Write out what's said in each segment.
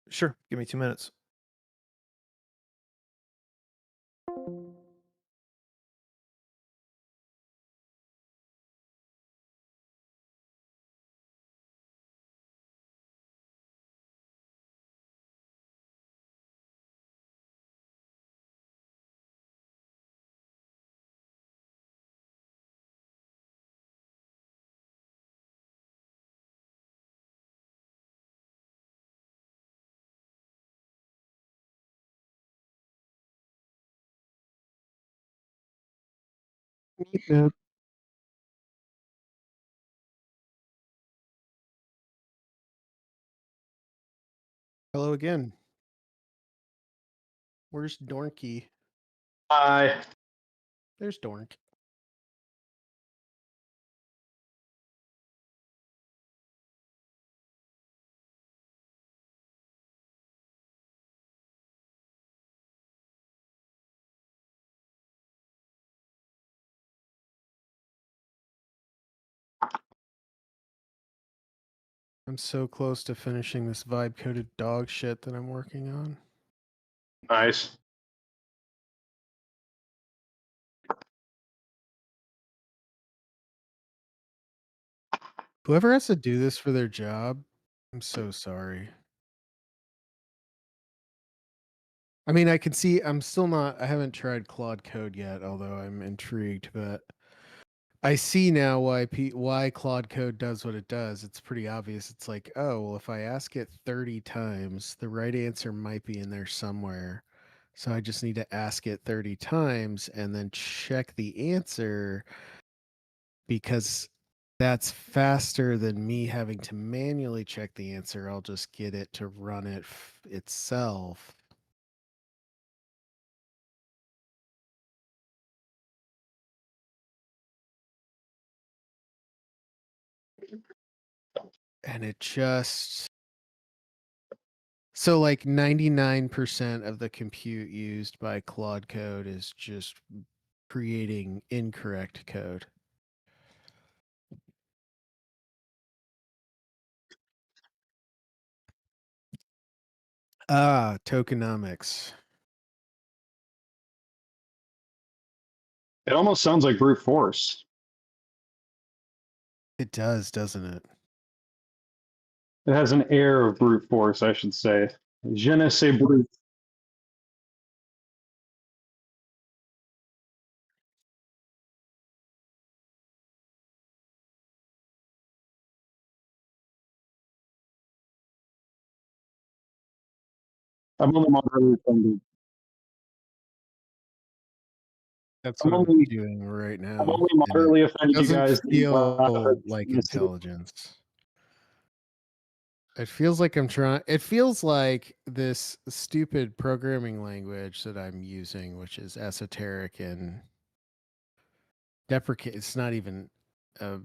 Sure. Give me 2 minutes. Yep. Hello again. Where's Dornky? Hi. There's Dornk. I'm so close to finishing this vibe coded dog shit that I'm working on. Nice. Whoever has to do this for their job, I'm so sorry. I mean, I can see I haven't tried Claude Code yet, although I'm intrigued, but I see now why Claude Code does what it does. It's pretty obvious. It's like, oh, well, if I ask it 30 times, the right answer might be in there somewhere. So I just need to ask it 30 times and then check the answer because that's faster than me having to manually check the answer. I'll just get it to run it itself. And it just so like 99% of the compute used by Claude Code is just creating incorrect code. Tokenomics. It almost sounds like brute force. It does, doesn't it? It has an air of brute force, I should say. Je ne sais brute. I'm only moderately offended. That's I'm what I'm only, doing right I'm now. only And it moderately offended, you doesn't guys. That you feel like intelligence. It feels like it feels like this stupid programming language that I'm using, which is esoteric and deprecate. It's not even, uh,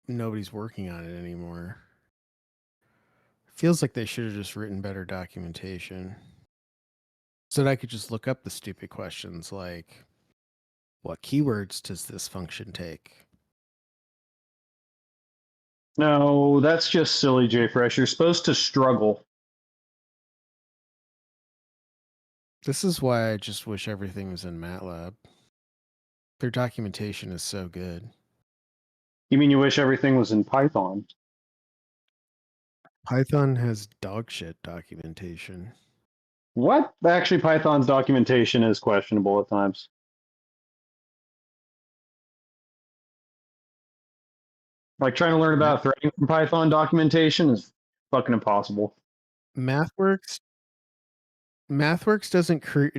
nobody's working on it anymore. It feels like they should have just written better documentation so that I could just look up the stupid questions like, what keywords does this function take? No, that's just silly, JFresh. You're supposed to struggle. This is why I just wish everything was in MATLAB. Their documentation is so good. You mean you wish everything was in Python? Python has dog shit documentation. What? Actually, Python's documentation is questionable at times. Like trying to learn Ma- about threading from Python documentation is fucking impossible. MathWorks MathWorks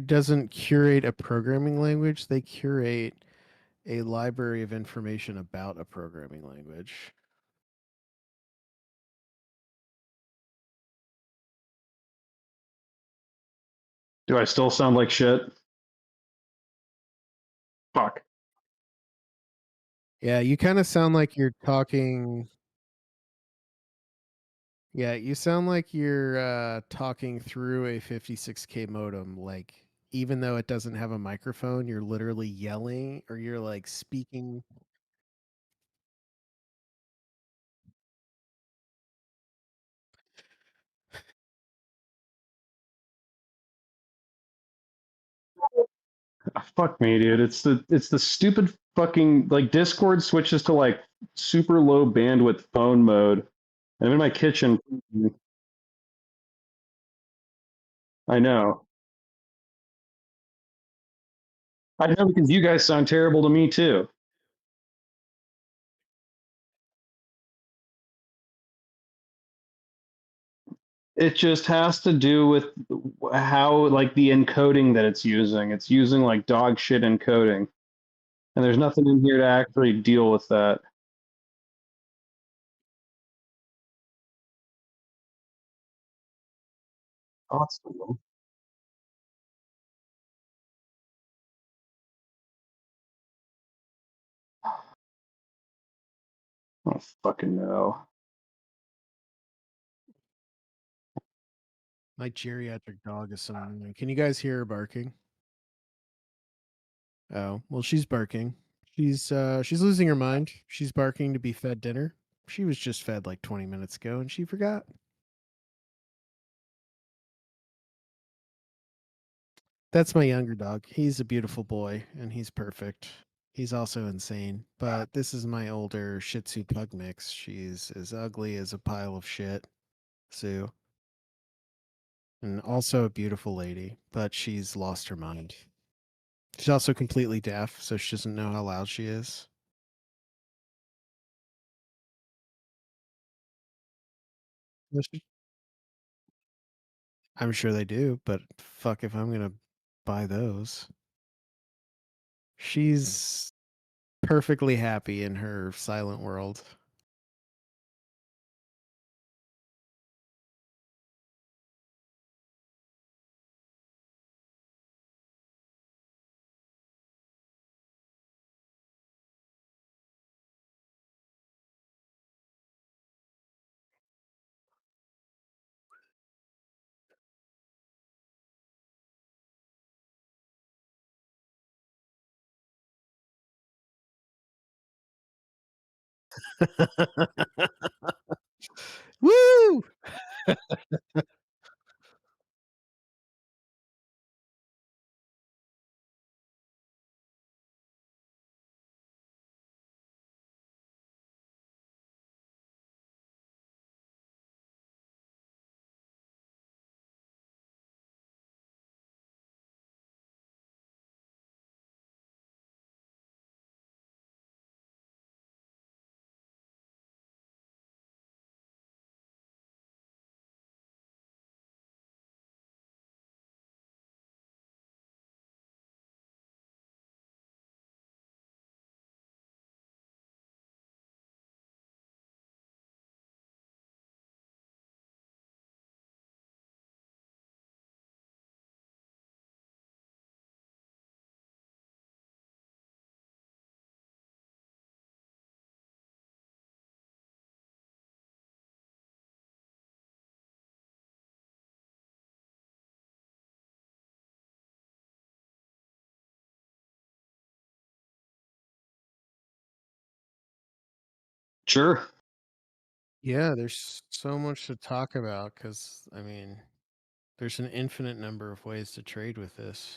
doesn't curate a programming language. They curate a library of information about a programming language. Do I still sound like shit? Fuck. Yeah, you kind of sound like you're talking. Yeah, you sound like you're talking through a 56K modem. Like, even though it doesn't have a microphone, you're literally yelling or you're like speaking. Fuck me, dude. It's the stupid fucking like Discord switches to like super low bandwidth phone mode. And I'm in my kitchen. I know. I know because you guys sound terrible to me too. It just has to do with how like the encoding that it's using. It's using like dog shit encoding. And there's nothing in here to actually deal with that. Awesome. I don't fucking know. My geriatric dog is so annoying. Can you guys hear her barking? Oh, well, she's barking. She's losing her mind. She's barking to be fed dinner. She was just fed like 20 minutes ago and she forgot. That's my younger dog. He's a beautiful boy and he's perfect. He's also insane. But this is my older Shih Tzu pug mix. She's as ugly as a pile of shit. Sue. And also a beautiful lady, but she's lost her mind. She's also completely deaf, so she doesn't know how loud she is. I'm sure they do, but fuck if I'm gonna buy those. She's perfectly happy in her silent world. Woo! Sure. Yeah, there's so much to talk about because, I mean, there's an infinite number of ways to trade with this.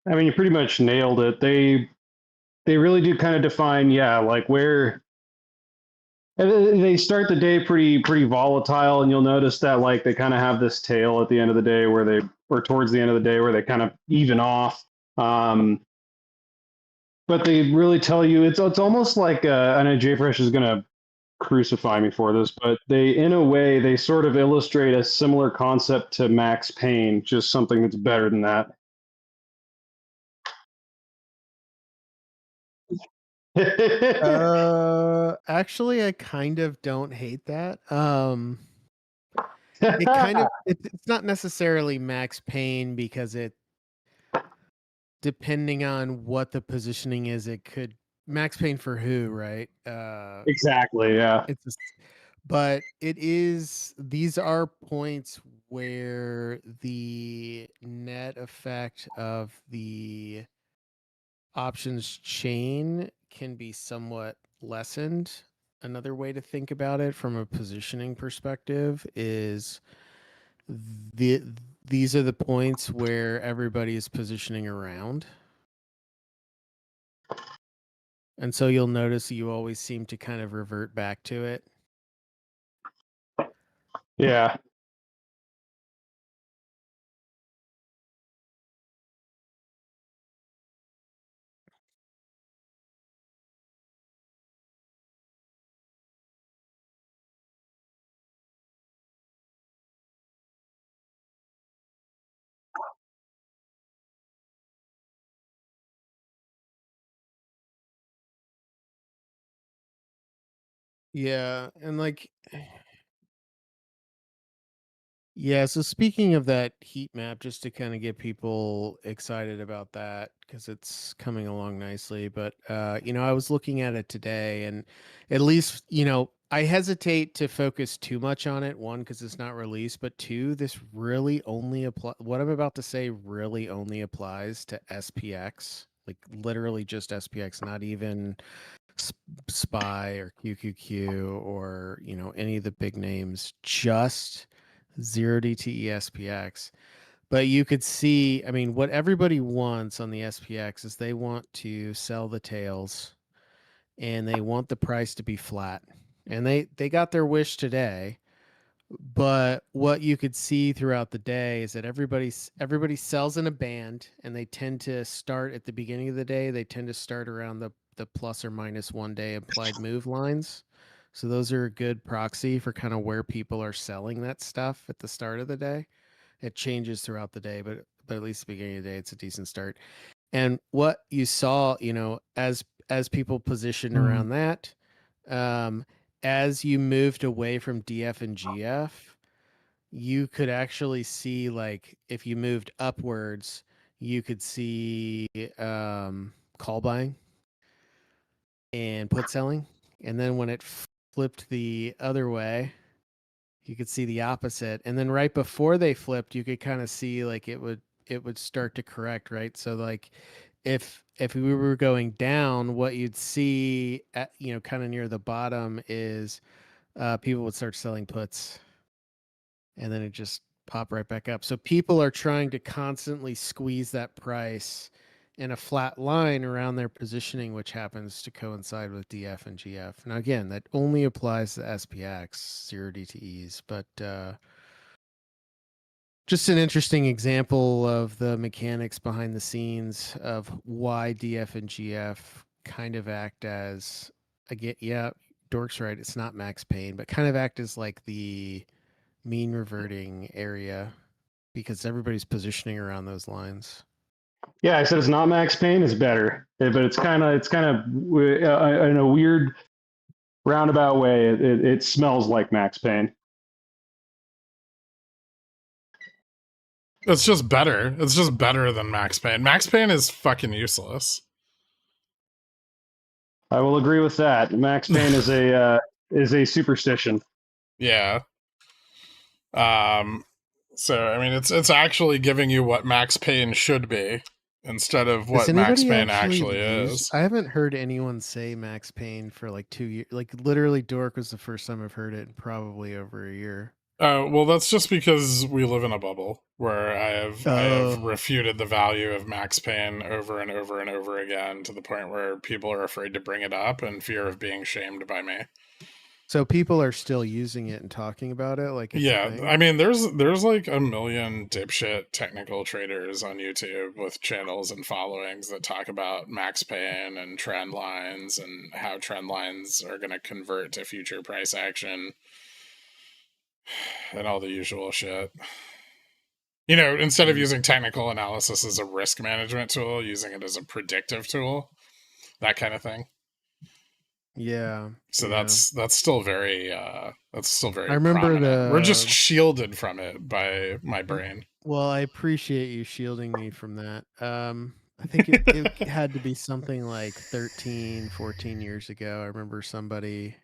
I mean, you pretty much nailed it. They really do kind of define, yeah, like where they start the day pretty volatile, and you'll notice that like they kind of have this tail at the end of the day where they or towards the end of the day where they kind of even off. Um, but they really tell you it's almost like I know JFresh is gonna crucify me for this, but they in a way they sort of illustrate a similar concept to Max Payne, just something that's better than that. Actually, I kind of don't hate that. It kind of it's not necessarily Max Payne because it depending on what the positioning is, it could Max Payne for who, right? Exactly, yeah. It's a, but it is these are points where the net effect of the options chain can be somewhat lessened. Another way to think about it from a positioning perspective is the these are the points where everybody is positioning around. And so you'll notice you always seem to kind of revert back to it. Yeah. Yeah, and like yeah, so speaking of that heat map, just to kind of get people excited about that because it's coming along nicely. But I was looking at it today and at least, I hesitate to focus too much on it. One, because it's not released, but two, this really only apply what I'm about to say really only applies to SPX, like literally just SPX, not even SPY or QQQ or any of the big names, just 0DTE SPX. But you could see, I mean, what everybody wants on the SPX is they want to sell the tails and they want the price to be flat. And they got their wish today. But what you could see throughout the day is that everybody sells in a band, and they tend to start at the beginning of the day. They tend to start around the plus or minus 1 day implied move lines. So those are a good proxy for kind of where people are selling that stuff at the start of the day. It changes throughout the day, but at least the beginning of the day, it's a decent start. And what you saw, as people positioned around that, um, as you moved away from DF and GF, you could actually see, like, if you moved upwards, you could see call buying and put selling. And then when it flipped the other way, you could see the opposite. And then right before they flipped, you could kind of see like it would start to correct, right? So like if we were going down, what you'd see at kind of near the bottom is people would start selling puts, and then it just pop right back up. So people are trying to constantly squeeze that price in a flat line around their positioning, which happens to coincide with DF and GF. Now, again, that only applies to SPX, 0DTEs, but just an interesting example of the mechanics behind the scenes of why DF and GF kind of act as, again, yeah, Dork's right, it's not Max Payne, but kind of act as like the mean reverting area because everybody's positioning around those lines. Yeah, I said it's not Max Payne, it's better. But it's kind of in a weird roundabout way, it smells like Max Payne. It's just better. It's just better than Max Payne. Max Payne is fucking useless. I will agree with that. Max Payne is a superstition. Yeah. So I mean it's actually giving you what Max Payne should be instead of Does what Max anybody Payne actually use? is. I haven't heard anyone say Max Payne for like 2 years. Like literally, Dork was the first time I've heard it in probably over a year. Well, that's just because we live in a bubble where I have Oh. refuted the value of max pain over and over and over again to the point where people are afraid to bring it up in fear of being shamed by me. So people are still using it and talking about it like it's a Yeah, thing? I mean, there's like a million dipshit technical traders on YouTube with channels and followings that talk about max pain and trend lines and how trend lines are going to convert to future price action and all the usual shit. You know, instead of using technical analysis as a risk management tool, using it as a predictive tool, that kind of thing. Yeah. So yeah. that's still very I remember prominent. We're just shielded from it by my brain. Well, I appreciate you shielding me from that. I think it had to be something like 13, 14 years ago. I remember somebody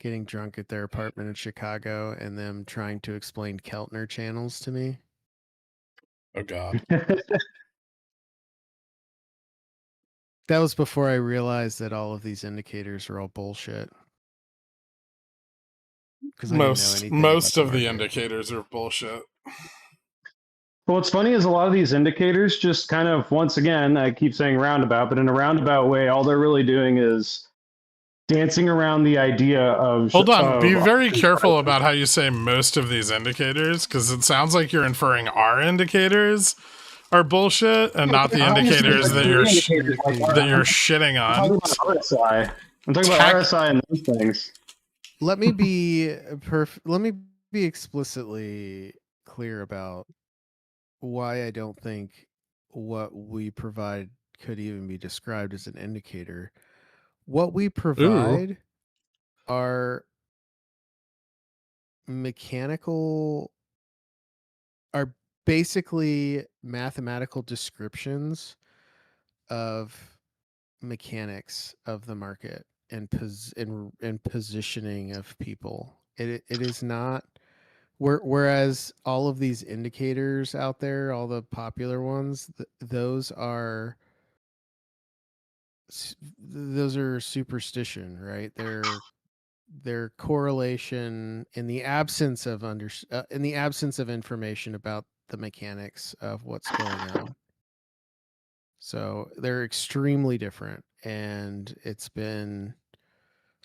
getting drunk at their apartment in Chicago and them trying to explain Keltner channels to me. Oh God. That was before I realized that all of these indicators are all bullshit. Because I didn't know anything Most about of the the market. indicators are bullshit. Well, what's funny is a lot of these indicators just kind of, once again, I keep saying roundabout, but in a roundabout way, all they're really doing is dancing around the idea of. Hold on, be very careful about how you say most of these indicators, because it sounds like you're inferring our indicators are bullshit and not the indicators that you're shitting on. I'm talking about RSI. I'm talking about RSI and those things. Let me be Let me be explicitly clear about why I don't think what we provide could even be described as an indicator. What we provide are are basically mathematical descriptions of mechanics of the market and positioning of people. It is not whereas all of these indicators out there, all the popular ones, those are superstition, right? They're correlation in the absence of in the absence of information about the mechanics of what's going on. So they're extremely different, and it's been,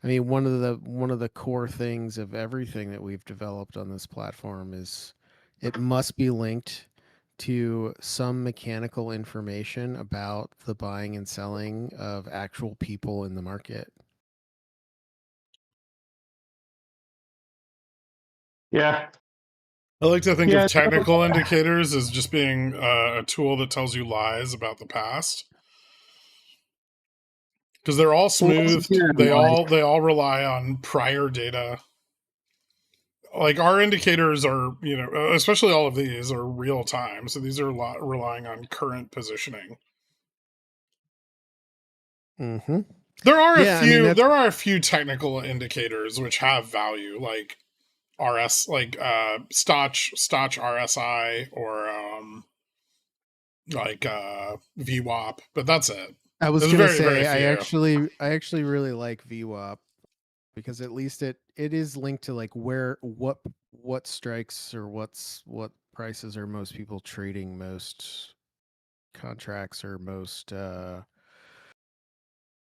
I mean, one of the core things of everything that we've developed on this platform is it must be linked to some mechanical information about the buying and selling of actual people in the market. Yeah. I like to think of technical indicators as just being a tool that tells you lies about the past. Because they're all smooth. They all rely on prior data. Like our indicators are, you know, especially all of these are real time. So these are relying on current positioning. Mm-hmm. There are a few technical indicators which have value, like Stotch RSI or like VWAP, but that's it. I was going to say I actually really like VWAP because at least it is linked to like what strikes or what prices are most people trading most contracts or most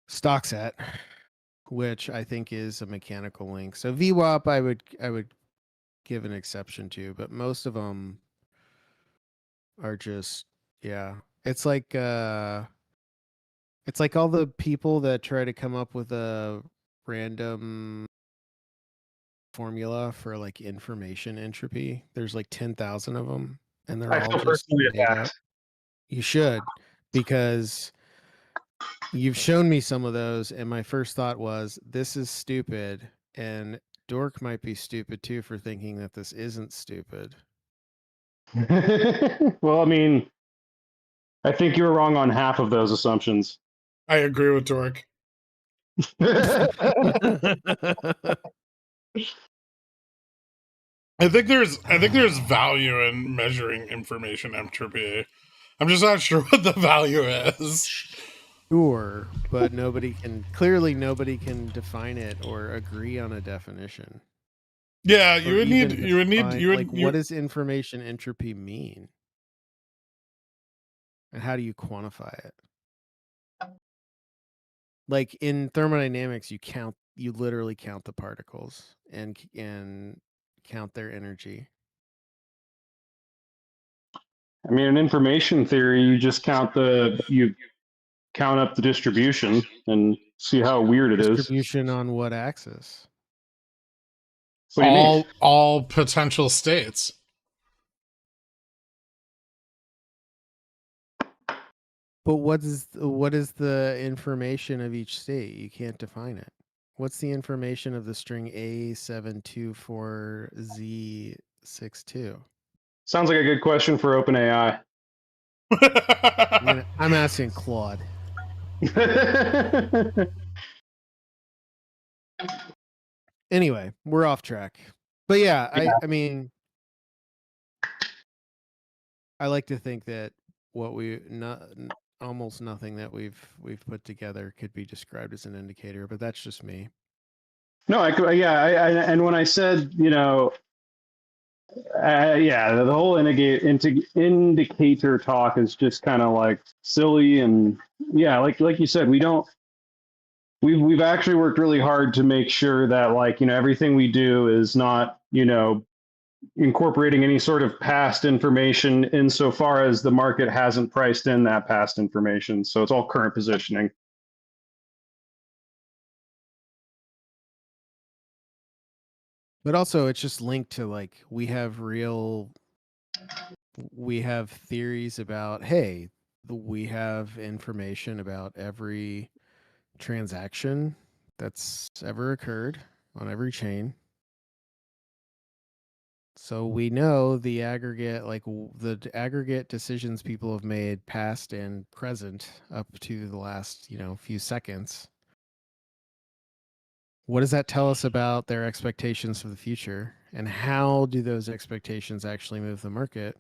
stocks at, which I think is a mechanical link. So VWAP I would give an exception to, but most of them are just, yeah. It's like all the people that try to come up with a random formula for like information entropy. There's like 10,000 of them, and they're all just made up. You should, because you've shown me some of those, and my first thought was, this is stupid, and Dork might be stupid too for thinking that this isn't stupid. Well, I mean, I think you're wrong on half of those assumptions. I agree with Dork. I think there's value in measuring information entropy. I'm just not sure what the value is. Sure, but nobody can define it or agree on a definition. Yeah, Or even define, like, you what does information entropy mean? And how do you quantify it? Like in thermodynamics, you literally count the particles and count their energy. I mean, in information theory, you just count up the distribution and see how weird it is. Distribution on what axis? What do you mean? all potential states. But what is the information of each state? You can't define it. What's the information of the string A724Z62? Sounds like a good question for OpenAI. I'm asking Claude. Anyway, we're off track. But yeah, I mean, I like to think that almost nothing that we've put together could be described as an indicator, but that's just me. No, and when I said, the whole indicator talk is just kind of like silly, and like you said, we've actually worked really hard to make sure that everything we do is not incorporating any sort of past information insofar as the market hasn't priced in that past information. So it's all current positioning. But also it's just linked to like we have theories about, hey, we have information about every transaction that's ever occurred on every chain. So we know the aggregate, like the aggregate decisions people have made past and present up to the last, few seconds. What does that tell us about their expectations for the future? And how do those expectations actually move the market?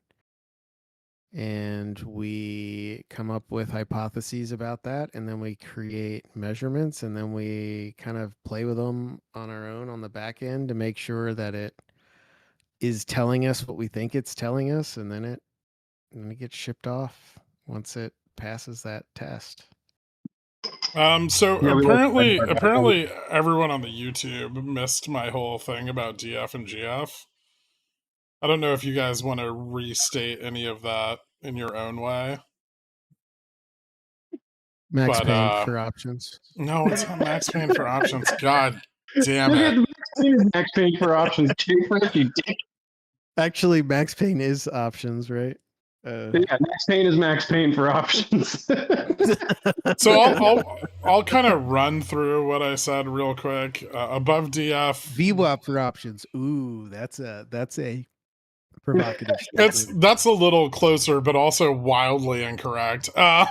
And we come up with hypotheses about that, and then we create measurements, and then we kind of play with them on our own on the back end to make sure that it is telling us what we think it's telling us, and then it gets shipped off once it passes that test. So apparently everyone on the YouTube missed my whole thing about DF and GF. I don't know if you guys want to restate any of that in your own way. Max Payne for options. No, it's not Max Payne for options. God damn it. Max Payne for options. Actually, Max Payne is options, right? Max Payne is Max Payne for options. So I'll kind of run through what I said real quick. Above DF, VWAP for options. Ooh, that's a provocative statement. That's a little closer, but also wildly incorrect. Above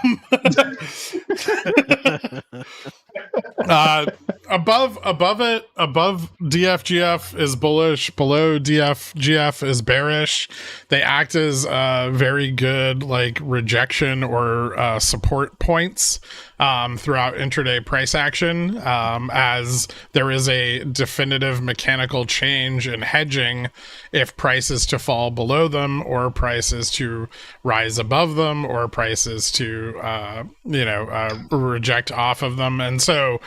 DFGF is bullish, below DFGF is bearish. They act as very good like rejection or support points throughout intraday price action, as there is a definitive mechanical change in hedging if price is to fall below them, or price is to rise above them, or price is to reject off of them, and so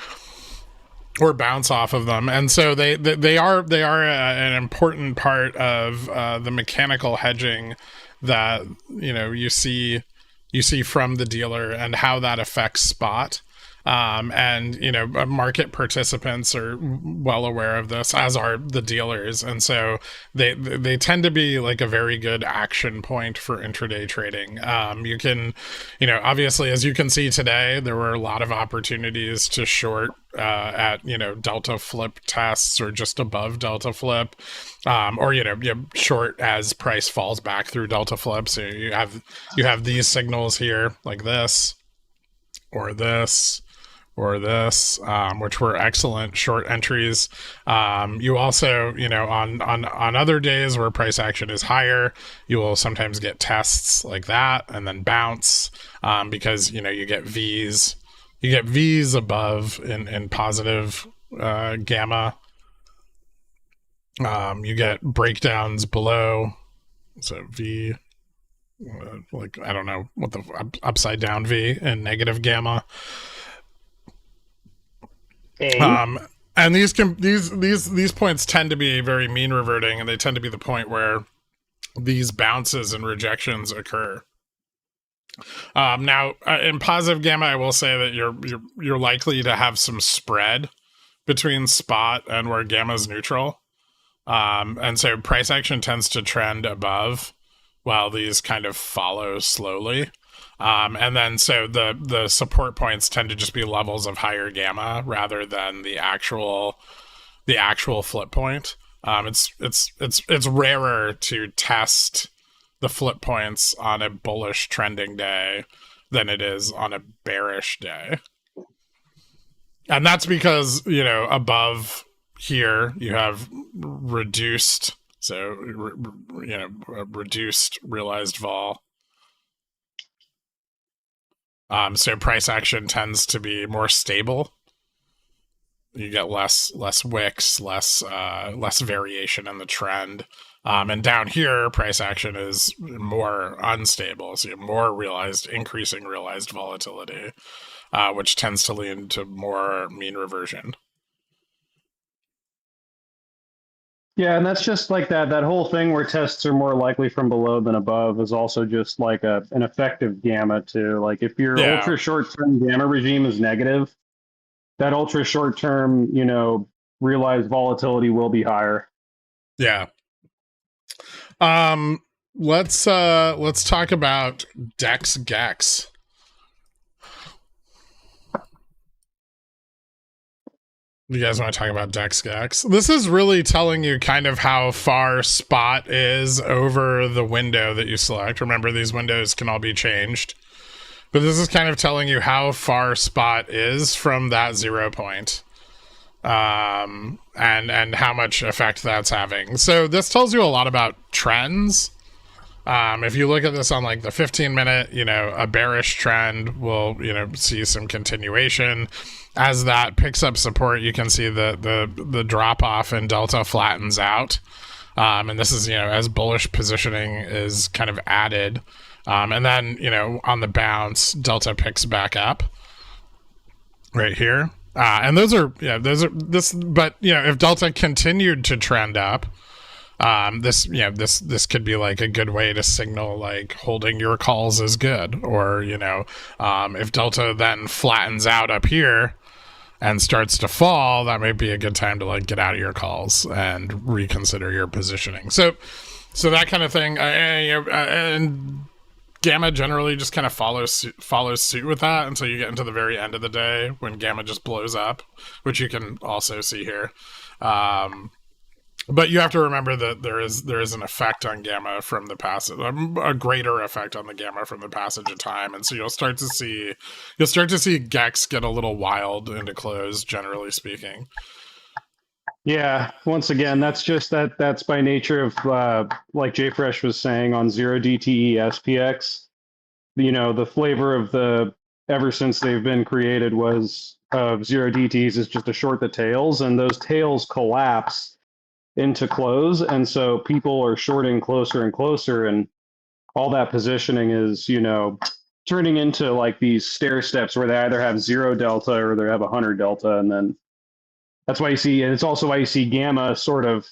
or bounce off of them. And so they are an important part of the mechanical hedging that you see from the dealer, and how that affects spot. And market participants are well aware of this, as are the dealers, and so they tend to be like a very good action point for intraday trading. You can, obviously, as you can see today, there were a lot of opportunities to short at delta flip tests or just above delta flip, or short as price falls back through delta flip. So you have these signals here, like this or this or this, which were excellent short entries. You also, on other days where price action is higher, you will sometimes get tests like that and then bounce, because you get V's. You get V's above in positive gamma. You get breakdowns below. So V, like, I don't know what the upside down V and negative gamma. And these points tend to be very mean reverting, and they tend to be the point where these bounces and rejections occur. Now, in positive gamma, I will say that you're likely to have some spread between spot and where gamma is neutral. And so price action tends to trend above while these kind of follow slowly. And then so the support points tend to just be levels of higher gamma rather than the actual flip point. It's rarer to test the flip points on a bullish trending day than it is on a bearish day. And that's because, above here you have reduced, reduced realized vol. So price action tends to be more stable. You get less wicks, less variation in the trend. And down here, price action is more unstable. So you have more increasing realized volatility, which tends to lead to more mean reversion. Yeah, and that's just like that whole thing where tests are more likely from below than above is also just like an effective gamma too. Like if your ultra short-term gamma regime is negative, that ultra short-term, realized volatility will be higher. Yeah. Let's talk about Dex Gex. You guys want to talk about Dex Gex? This is really telling you kind of how far spot is over the window that you select. Remember, these windows can all be changed. But this is kind of telling you how far spot is from that 0 point. And how much effect that's having. So this tells you a lot about trends. If you look at this on like the 15-minute, a bearish trend will, see some continuation. As that picks up support, you can see the drop off and delta flattens out. And this is, as bullish positioning is kind of added. And then, on the bounce, delta picks back up right here. And but if delta continued to trend up, this could be like a good way to signal like holding your calls is good, or if delta then flattens out up here and starts to fall, that might be a good time to like get out of your calls and reconsider your positioning. So that kind of thing, and gamma generally just kind of follows suit with that until you get into the very end of the day when gamma just blows up, which you can also see here. But you have to remember that there is an effect on gamma from the passage, a greater effect on the gamma from the passage of time, and so you'll start to see Gex get a little wild into close, generally speaking. Yeah, once again, that's by nature of like JFresh was saying on 0DTE SPX. The flavor of the ever since they've been created was of 0DTs is just to short the tails, and those tails collapse into close, and so people are shorting closer and closer, and all that positioning is turning into like these stair steps where they either have 0 delta or they have 100 delta, and then that's why you see, and it's also why you see gamma sort of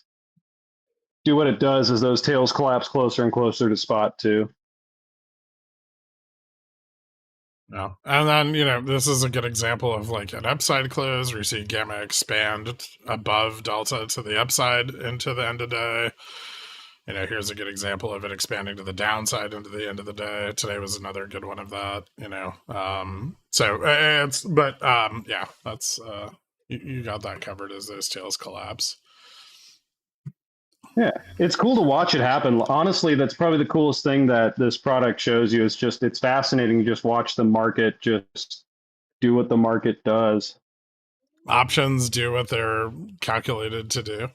do what it does as those tails collapse closer and closer to spot too. Yeah. And then, this is a good example of like an upside close where you see gamma expand above delta to the upside into the end of day. Here's a good example of it expanding to the downside into the end of the day. Today was another good one of that, that's, you got that covered as those tails collapse. Yeah, it's cool to watch it happen. Honestly, that's probably the coolest thing that this product shows you. It's fascinating to just watch the market just do what the market does. Options do what they're calculated to do.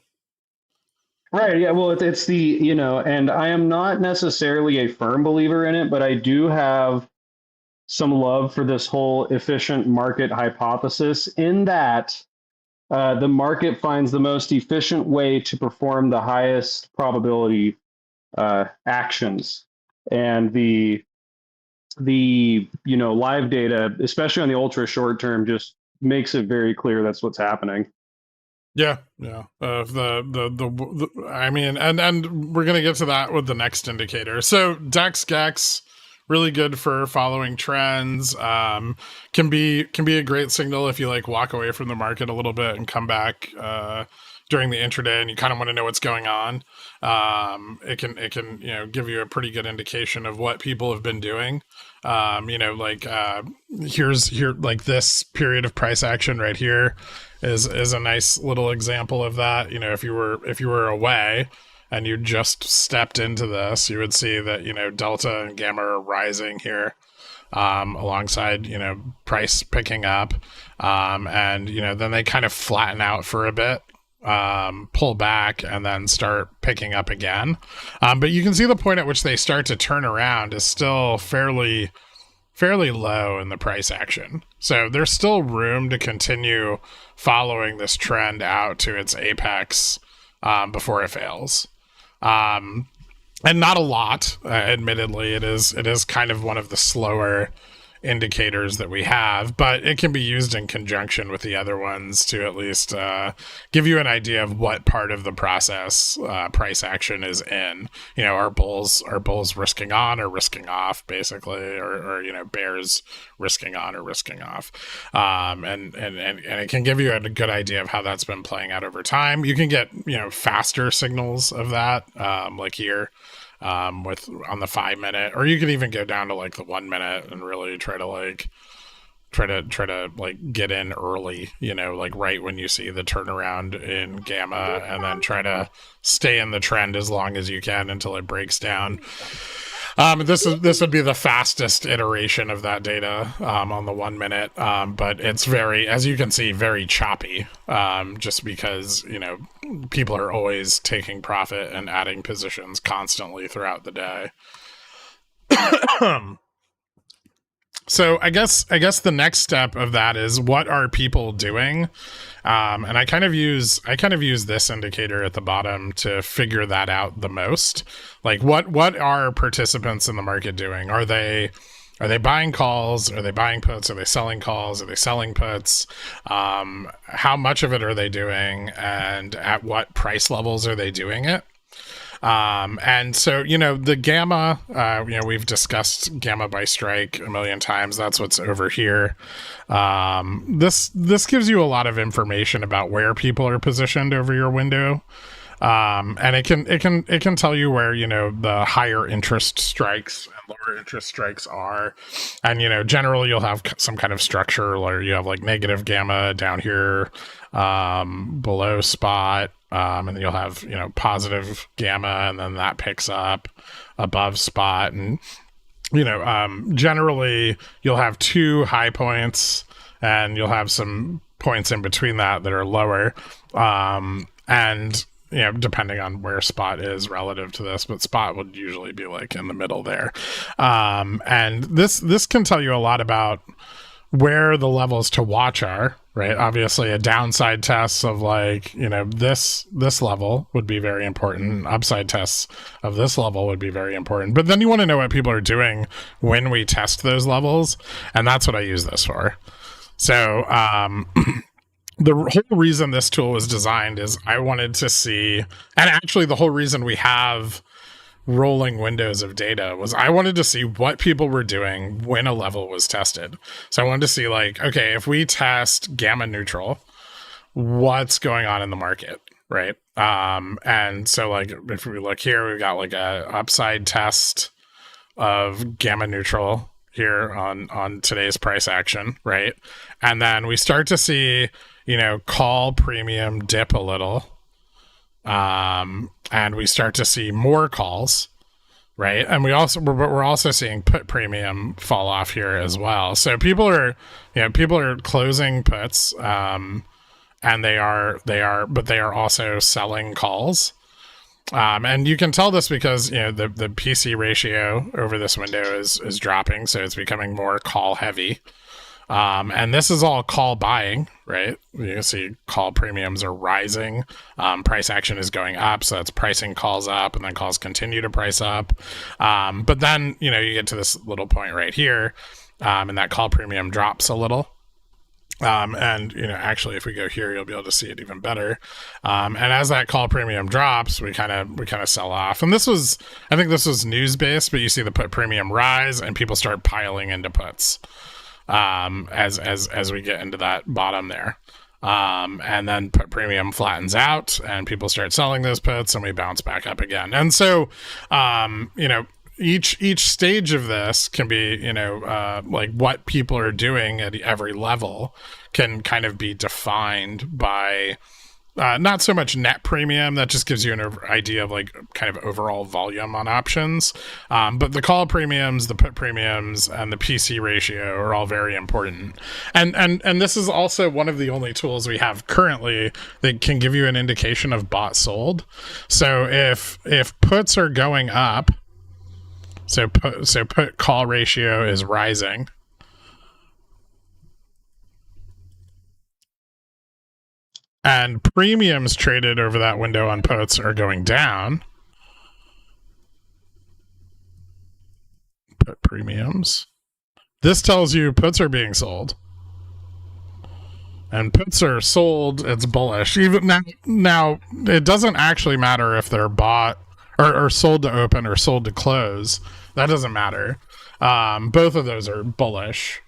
Right. Yeah. Well, it's the, and I am not necessarily a firm believer in it, but I do have some love for this whole efficient market hypothesis in that the market finds the most efficient way to perform the highest probability actions. And the live data, especially on the ultra short term, just makes it very clear that's what's happening. Yeah. I mean, and we're gonna get to that with the next indicator. So Dex Gex, really good for following trends. Can be a great signal if you like walk away from the market a little bit and come back during the intraday and you kind of want to know what's going on. It can give you a pretty good indication of what people have been doing. Here's this period of price action right here is a nice little example of that. If you were away and you just stepped into this, you would see that delta and gamma are rising here alongside price picking up, and then they kind of flatten out for a bit, pull back, and then start picking up again. But you can see the point at which they start to turn around is still fairly low in the price action. So there's still room to continue following this trend out to its apex before it fails. And not a lot, admittedly. It is kind of one of the slower indicators that we have, but it can be used in conjunction with the other ones to at least give you an idea of what part of the process price action is in. Are bulls risking on or risking off, basically, or bears risking on or risking off, and it can give you a good idea of how that's been playing out over time. You can get faster signals of that, like here. With on the 5 minute, or you could even go down to like the 1 minute and really try to get in early, right when you see the turnaround in gamma, and then try to stay in the trend as long as you can until it breaks down. This would be the fastest iteration of that data on the 1 minute, but it's very, as you can see, very choppy, just because people are always taking profit and adding positions constantly throughout the day. So I guess the next step of that is, what are people doing? And I kind of use this indicator at the bottom to figure that out the most. Like, what are participants in the market doing? Are they buying calls? Are they buying puts? Are they selling calls? Are they selling puts? How much of it are they doing? And at what price levels are they doing it? And so, the gamma, we've discussed gamma by strike a million times. That's what's over here. This gives you a lot of information about where people are positioned over your window. And it can tell you where, the higher interest strikes and lower interest strikes are. And, generally you'll have some kind of structure, or you have like negative gamma down here, below spot. And then you'll have, positive gamma, and then that picks up above spot. And, generally you'll have two high points, and you'll have some points in between that are lower. And, depending on where spot is relative to this, but spot would usually be like in the middle there. And this can tell you a lot about where the levels to watch are, right? Obviously a downside test of this level would be very important. Upside tests of this level would be very important. But then you want to know what people are doing when we test those levels. And that's what I use this for. So, the whole reason this tool was designed is I wanted to see, and actually the whole reason we have rolling windows of data was I wanted to see what people were doing when a level was tested. So I wanted to see okay, if we test gamma neutral, what's going on in the market, right? And so if we look here, we've got a upside test of gamma neutral here on today's price action, right? And then we start to see, call premium dip a little. And we start to see more calls, right? And we're also seeing put premium fall off here as well. So people are closing puts, and they are also selling calls. And you can tell this because the PC ratio over this window is dropping, so it's becoming more call heavy. And this is all call buying, right? You can see call premiums are rising. Price action is going up. So that's pricing calls up, and then calls continue to price up. But then, you get to this little point right here, and that call premium drops a little. And actually, if we go here, you'll be able to see it even better. And as that call premium drops, we kind of sell off. And I think this was news based, but you see the put premium rise, and people start piling into puts as we get into that bottom there. And then put premium flattens out, and people start selling those puts, and we bounce back up again. And so, each stage of this can be, like what people are doing at every level can kind of be defined by not so much net premium. That just gives you an idea of like kind of overall volume on options. But the call premiums, the put premiums, and the PC ratio are all very important. And this is also one of the only tools we have currently that can give you an indication of bought sold. So if puts are going up, so put call ratio is rising, and premiums traded over that window on puts are going down. Put premiums. This tells you puts are being sold. And puts are sold, it's bullish. Even now it doesn't actually matter if they're bought or sold to open or sold to close. That doesn't matter. Both of those are bullish.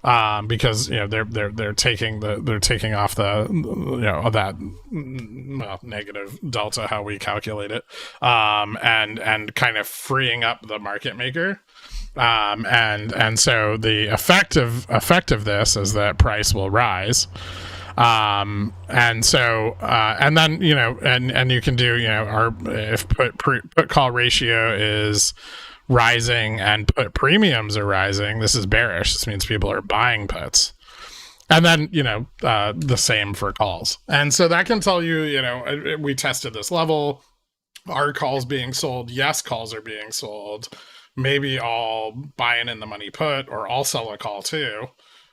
Because they're taking off the that negative delta, how we calculate it, and kind of freeing up the market maker, and so the effect of this is that price will rise, and so and then and you can do if put call ratio is rising and put premiums are rising, this is bearish. This means people are buying puts. And then, the same for calls. And so that can tell you, we tested this level. Are calls being sold? Yes, calls are being sold. Maybe I'll buy in the money put, or I'll sell a call too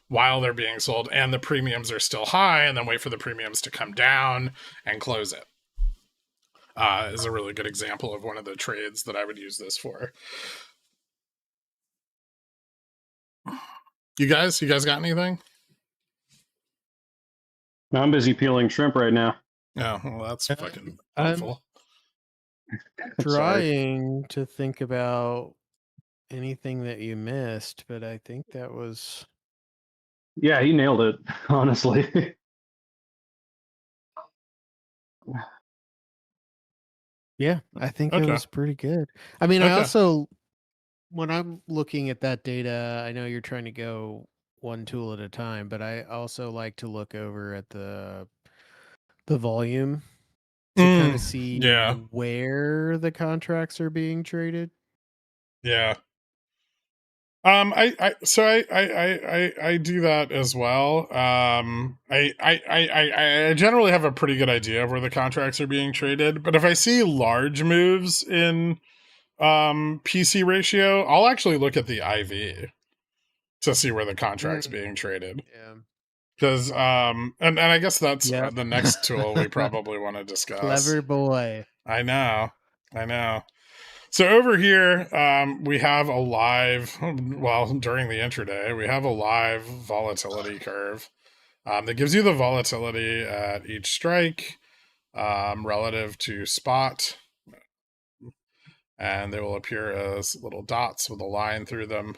while they're being sold, and the premiums are still high, and then wait for the premiums to come down and close it. Is a really good example of one of the trades that I would use this for. You guys got anything? No, I'm busy peeling shrimp right now. Oh, well, that's fucking awful. Trying to think about anything that you missed, but I think that was... Yeah, he nailed it, honestly. Yeah, I think it was pretty good. I mean, I also, when I'm looking at that data, I know you're trying to go one tool at a time, but I also like to look over at the volume to kind of see where the contracts are being traded. Yeah. I do that as well. I generally have a pretty good idea of where the contracts are being traded, but if I see large moves in PC ratio, I'll actually look at the IV to see where the contract's being traded. Yeah. Because and I guess that's the next tool we probably want to discuss. Clever boy. I know. So over here, we have a live, during the intraday, we have a live volatility curve that gives you the volatility at each strike relative to spot. And they will appear as little dots with a line through them.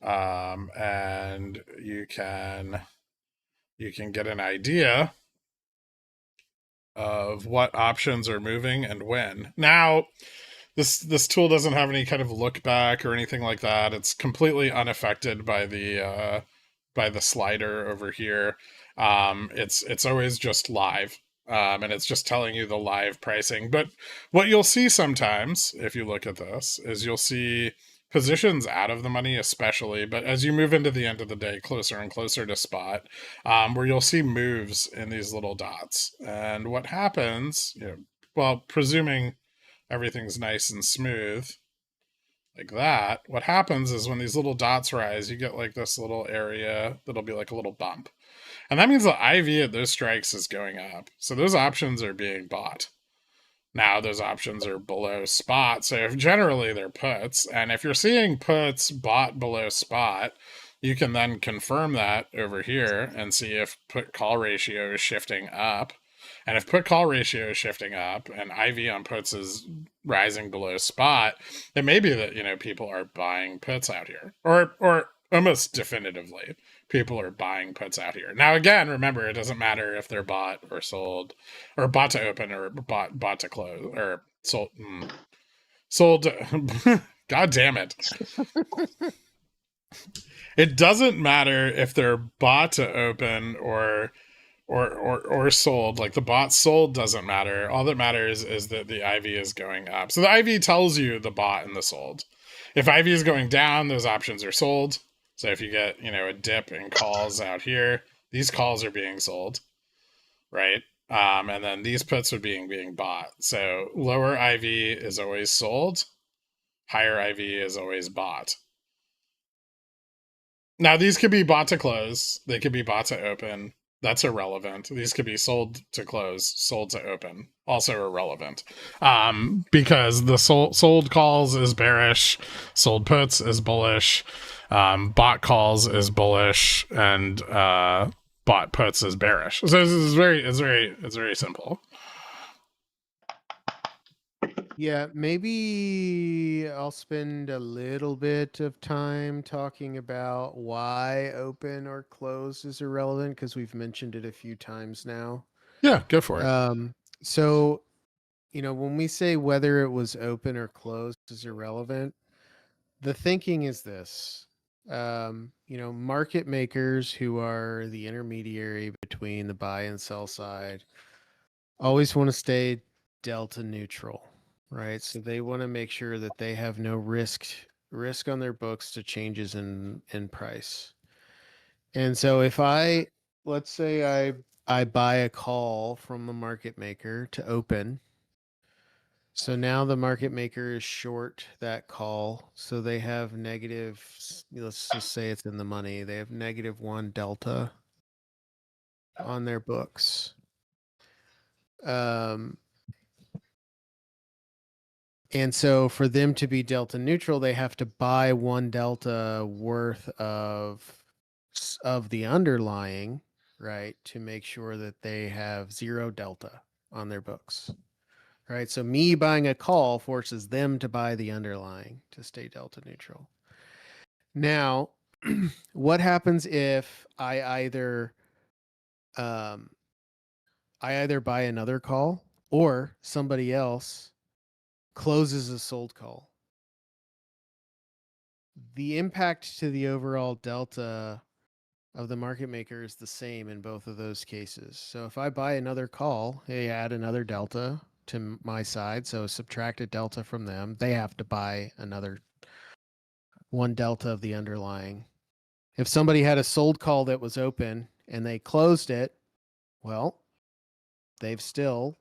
And you can get an idea of what options are moving and when. Now, This tool doesn't have any kind of look back or anything like that. It's completely unaffected by the slider over here. It's always just live, and it's just telling you the live pricing. But what you'll see sometimes, if you look at this, is you'll see positions out of the money, especially. But as you move into the end of the day, closer and closer to spot, where you'll see moves in these little dots. And what happens, presuming everything's nice and smooth, like that, what happens is when these little dots rise, you get like this little area that'll be like a little bump. And that means the IV at those strikes is going up. So those options are being bought. Now those options are below spot. So if generally they're puts, and if you're seeing puts bought below spot, you can then confirm that over here and see if put call ratio is shifting up. And if put call ratio is shifting up and IV on puts is rising below spot, it may be that, you know, people are buying puts out here. Or almost definitively, people are buying puts out here. Now again, remember, it doesn't matter if they're bought or sold, or bought to open or bought to close, or sold sold God damn it. It doesn't matter if they're bought to open or sold. Like the bot sold doesn't matter. All that matters is that the IV is going up. So the IV tells you the bought and the sold. If IV is going down, those options are sold. So if you get, you know, a dip in calls out here, these calls are being sold, right? And then these puts are being bought. So lower IV is always sold. Higher IV is always bought. Now these could be bought to close. They could be bought to open. That's irrelevant. These could be sold to close, sold to open. Also irrelevant. Because the sold calls is bearish, sold puts is bullish, bought calls is bullish, and bought puts is bearish. So it's very simple. Yeah, maybe I'll spend a little bit of time talking about why open or closed is irrelevant, because we've mentioned it a few times now. Yeah, go for it. So, you know, when we say whether it was open or closed is irrelevant, the thinking is this. You know, market makers who are the intermediary between the buy and sell side always want to stay delta neutral, right? So they want to make sure that they have no risk on their books to changes in price. And so if let's say I buy a call from the market maker to open. So now the market maker is short that call. So they have negative, let's just say it's in the money. They have -1 delta on their books. And so for them to be delta neutral, they have to buy 1 delta worth of the underlying, right, to make sure that they have 0 delta on their books. Right? So me buying a call forces them to buy the underlying to stay delta neutral. Now, what happens if I either buy another call or somebody else closes a sold call? The impact to the overall delta of the market maker is the same in both of those cases. So if I buy another call, they add another delta to my side, so subtract a delta from them. They have to buy another 1 delta of the underlying. If somebody had a sold call that was open and they closed it, well, they've still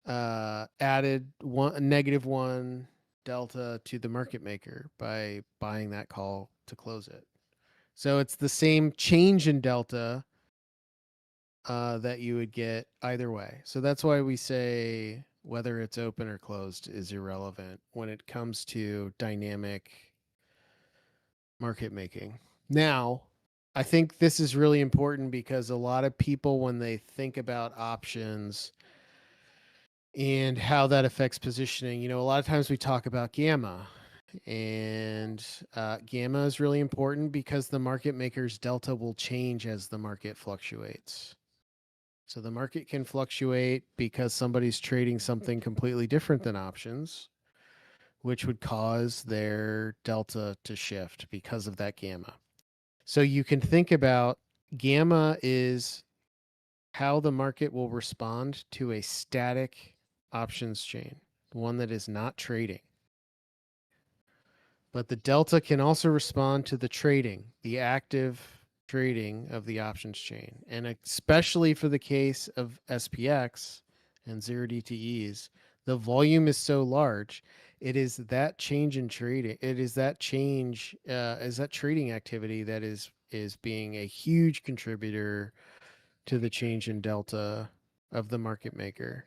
added -1 delta to the market maker by buying that call to close it. So it's the same change in delta that you would get either way. So that's why we say whether it's open or closed is irrelevant when it comes to dynamic market making. Now, I think this is really important because a lot of people, when they think about options and how that affects positioning, you know, a lot of times we talk about gamma. And gamma is really important because the market maker's delta will change as the market fluctuates. So the market can fluctuate because somebody's trading something completely different than options, which would cause their delta to shift because of that gamma. So you can think about gamma is how the market will respond to a static options chain, one that is not trading. But the delta can also respond to the trading, the active trading of the options chain. And especially for the case of SPX and 0DTEs, the volume is so large, It is that change in trading. It is that change, is that trading activity that is being a huge contributor to the change in delta of the market maker.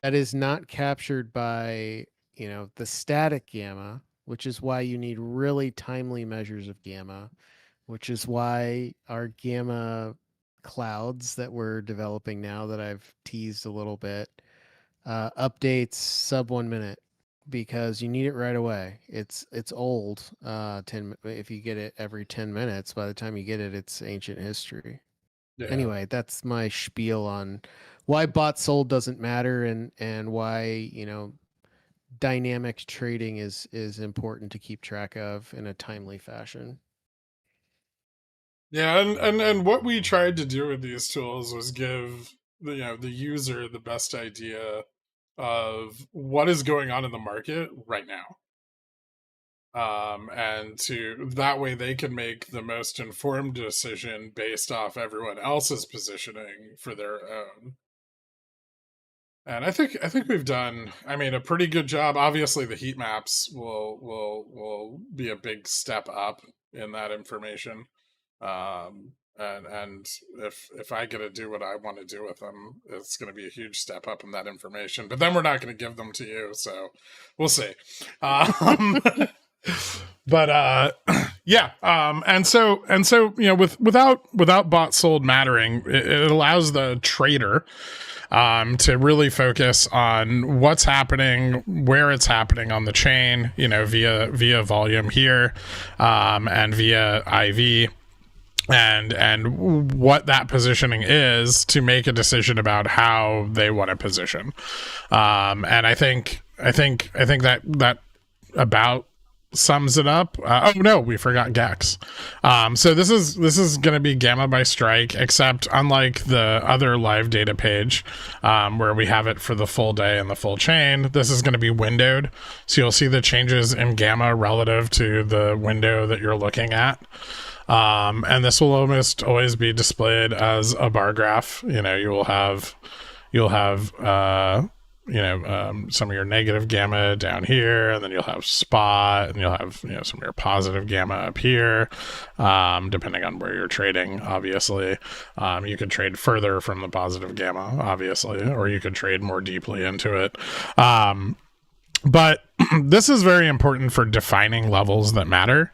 That is not captured by, the static gamma, which is why you need really timely measures of gamma, which is why our gamma clouds that we're developing now that I've teased a little bit, updates sub 1 minute, because you need it right away. It's old. If you get it every 10 minutes, by the time you get it, it's ancient history. Yeah. Anyway, that's my spiel on why bought sold doesn't matter, and why, dynamic trading is important to keep track of in a timely fashion. Yeah, and what we tried to do with these tools was give the user the best idea of what is going on in the market right now. And to that way they can make the most informed decision based off everyone else's positioning for their own. And I think we've done, a pretty good job. Obviously, the heat maps will be a big step up in that information. And if I get to do what I want to do with them, it's going to be a huge step up in that information. But then we're not going to give them to you, so we'll see. But yeah. And so without bought sold mattering, it allows the trader to really focus on what's happening, where it's happening on the chain, via volume here, and via IV, and what that positioning is to make a decision about how they want to position. And I think that about sums it up. Oh no, we forgot Gex. So this is going to be Gamma by Strike, except unlike the other live data page, where we have it for the full day and the full chain, this is going to be windowed. So you'll see the changes in Gamma relative to the window that you're looking at. And this will almost always be displayed as a bar graph. You'll have some of your negative gamma down here, and then you'll have spot, and you'll have some of your positive gamma up here, depending on where you're trading. Obviously, you could trade further from the positive gamma, obviously, or you could trade more deeply into it. But this is very important for defining levels that matter.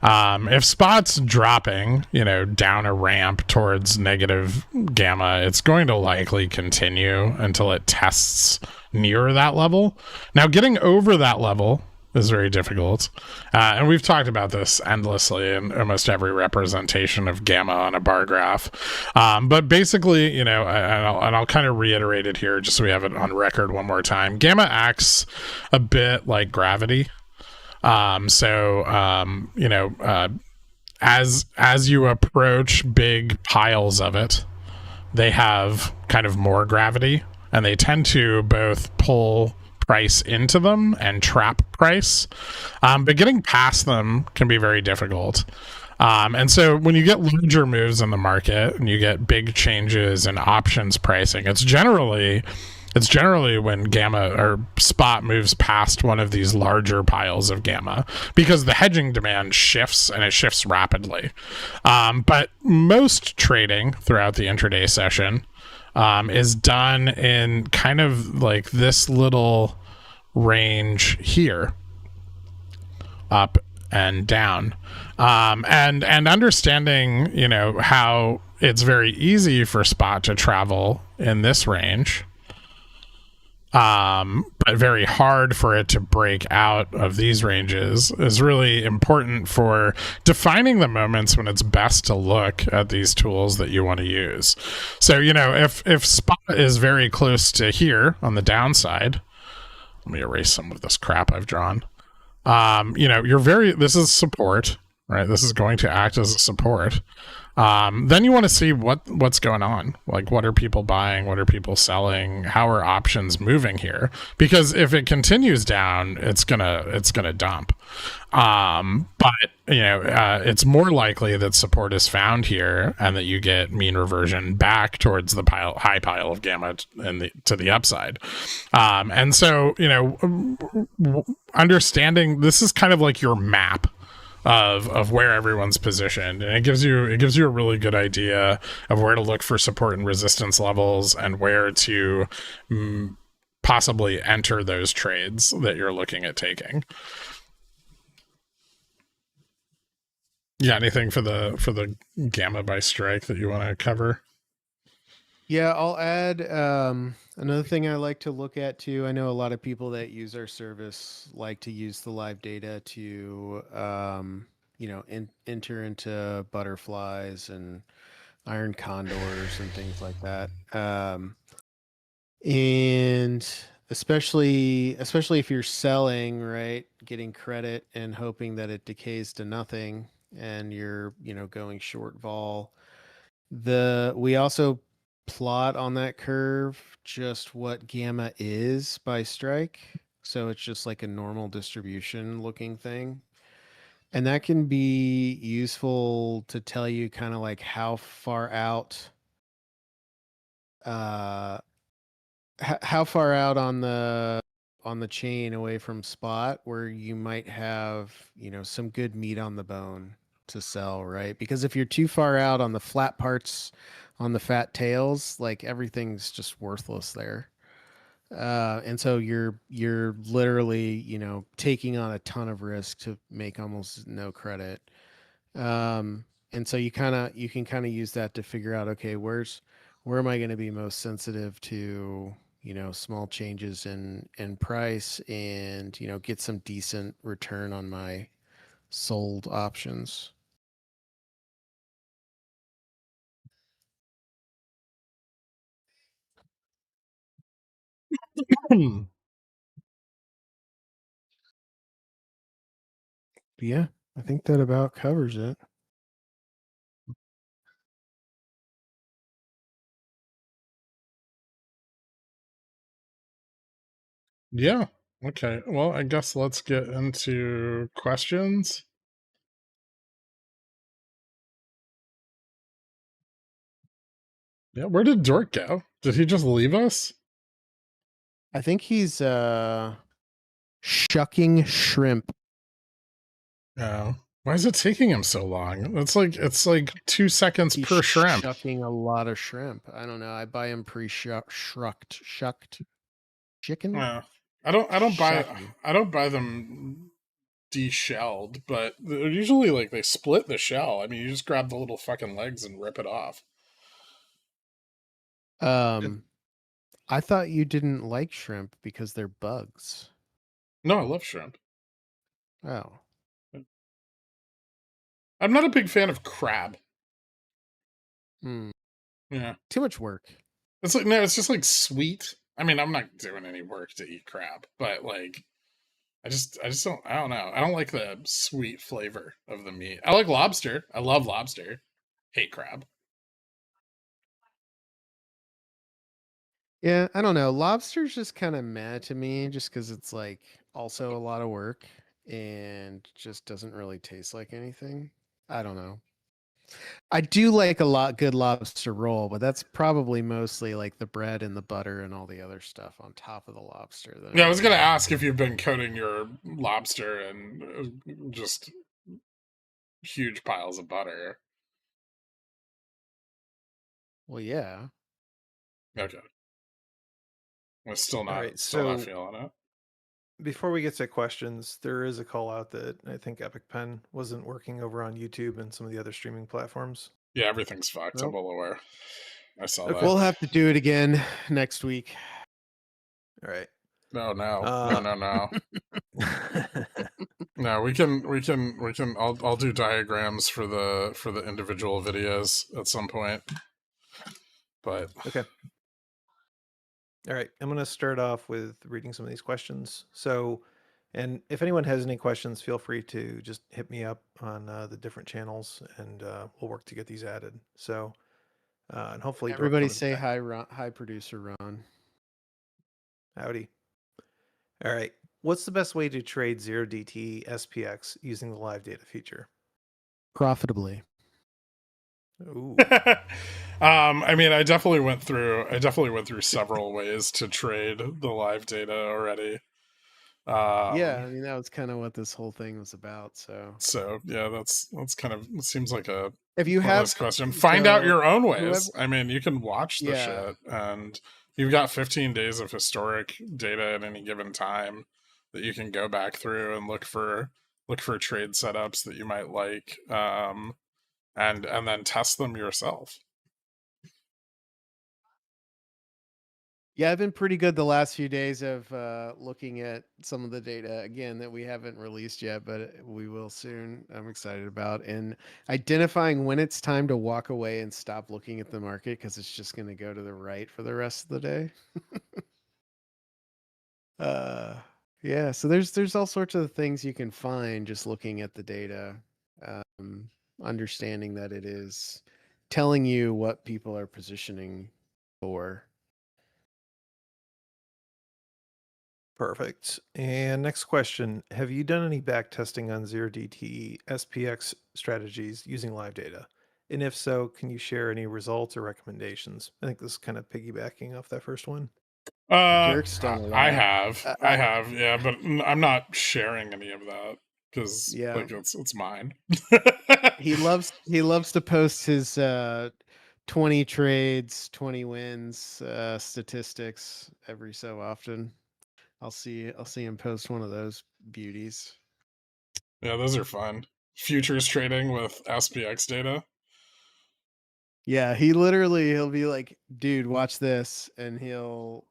If spot's dropping, down a ramp towards negative gamma, it's going to likely continue until it tests near that level. Now, getting over that level is very difficult. And we've talked about this endlessly in almost every representation of gamma on a bar graph. But basically, and I'll kind of reiterate it here just so we have it on record one more time. Gamma acts a bit like gravity. As you approach big piles of it, they have kind of more gravity, and they tend to both pull price into them and trap price, but getting past them can be very difficult. And so when you get larger moves in the market and you get big changes in options pricing, it's generally when gamma or spot moves past one of these larger piles of gamma, because the hedging demand shifts, and it shifts rapidly. But most trading throughout the intraday session is done in kind of like this little range here, up and down, and understanding how it's very easy for spot to travel in this range, but very hard for it to break out of these ranges is really important for defining the moments when it's best to look at these tools that you want to use. So, if spot is very close to here on the downside, let me erase some of this crap I've drawn. This is support, right? This is going to act as a support. Then you want to see what's going on. Like, what are people buying? What are people selling? How are options moving here? Because if it continues down, it's gonna dump. But it's more likely that support is found here and that you get mean reversion back towards the high pile of gamma to the upside. And so understanding this is kind of like your map of where everyone's positioned, and it gives you a really good idea of where to look for support and resistance levels and where to possibly enter those trades that you're looking at taking. Yeah, anything for the gamma by strike that you want to cover? Yeah, I'll add another thing I like to look at too. I know a lot of people that use our service like to use the live data to enter into butterflies and iron condors and things like that. And especially if you're selling, right, getting credit and hoping that it decays to nothing and you're, going short vol. We also plot on that curve just what gamma is by strike. So it's just like a normal distribution looking thing. And that can be useful to tell you kind of like how far out how far out on the chain away from spot where you might have, some good meat on the bone to sell, right? Because if you're too far out on the flat parts on the fat tails, like everything's just worthless there. And so you're literally, taking on a ton of risk to make almost no credit. And so you can kind of use that to figure out, okay, where am I going to be most sensitive to, small changes in price and, get some decent return on my sold options. Yeah, I think that about covers it. Yeah. Okay. Well, I guess let's get into questions. Yeah. Where did Dork go? Did he just leave us? I think he's shucking shrimp. Oh. Why is it taking him so long? It's like 2 seconds He's per shrimp. shucking a lot of shrimp. I don't know. I buy him shucked chicken. Yeah. I don't Shucking. buy them deshelled, but they're usually like they split the shell. I mean, you just grab the little fucking legs and rip it off. I thought you didn't like shrimp because they're bugs. No, I love shrimp. Oh. I'm not a big fan of crab. Hmm. Yeah. Too much work. It's like, no, it's just like sweet. I mean, I'm not doing any work to eat crab, but like I just I don't know. I don't like the sweet flavor of the meat. I like lobster. I love lobster. Hate crab. Yeah, I don't know. Lobster's just kind of meh to me just because it's like also a lot of work and just doesn't really taste like anything. I don't know. I do like a lot good lobster roll, but that's probably mostly like the bread and the butter and all the other stuff on top of the lobster. Yeah, I was gonna ask if you've been coating your lobster in just huge piles of butter. Well, yeah. Okay. I'm still All right, not so feeling it. before we get to questions, there is a call out that I think Epic Pen wasn't working over on YouTube and some of the other streaming platforms. Yeah, everything's fucked. I'm Nope. well aware. I saw Okay. that. We'll have to do it again next week. All right. No. Uh, No, we can I'll do diagrams for the individual videos at some point. But Okay. All right. I'm going to start off with reading some of these questions. So And if anyone has any questions, feel free to just hit me up on the different channels, and we'll work to get these added. So, and hopefully Dork Everybody comes say back. hi, Ron, hi, producer Ron. Howdy. All right. What's the best way to trade 0DTE SPX using the live data feature? Profitably. Ooh. I mean, I definitely went through several ways to trade the live data already. Yeah, I mean that was kind of what this whole thing was about. So yeah, that's kind of, it seems like a if you pointless have question. Find out your own ways. whoever, I mean, you can watch the yeah, shit, and you've got 15 days of historic data at any given time that you can go back through and look for trade setups that you might like, and then test them yourself. yeah, I've been pretty good the last few days of looking at some of the data again that we haven't released yet, but we will soon. I'm excited about, and identifying when it's time to walk away and stop looking at the market because it's just going to go to the right for the rest of the day. Yeah, so there's all sorts of things you can find just looking at the data, understanding that it is telling you what people are positioning for. Perfect. And next question. Have you done any back testing on 0DTE SPX strategies using live data? And if so, can you share any results or recommendations? I think this is kind of piggybacking off that first one. Dirk's done a I lot. have, yeah, but I'm not sharing any of that because Yeah, like it's mine. he loves to post his 20 trades, 20 wins statistics every so often. I'll see him post one of those beauties. Yeah, those are fun. Futures trading with SPX data. Yeah, he'll be like, dude, watch this, and he'll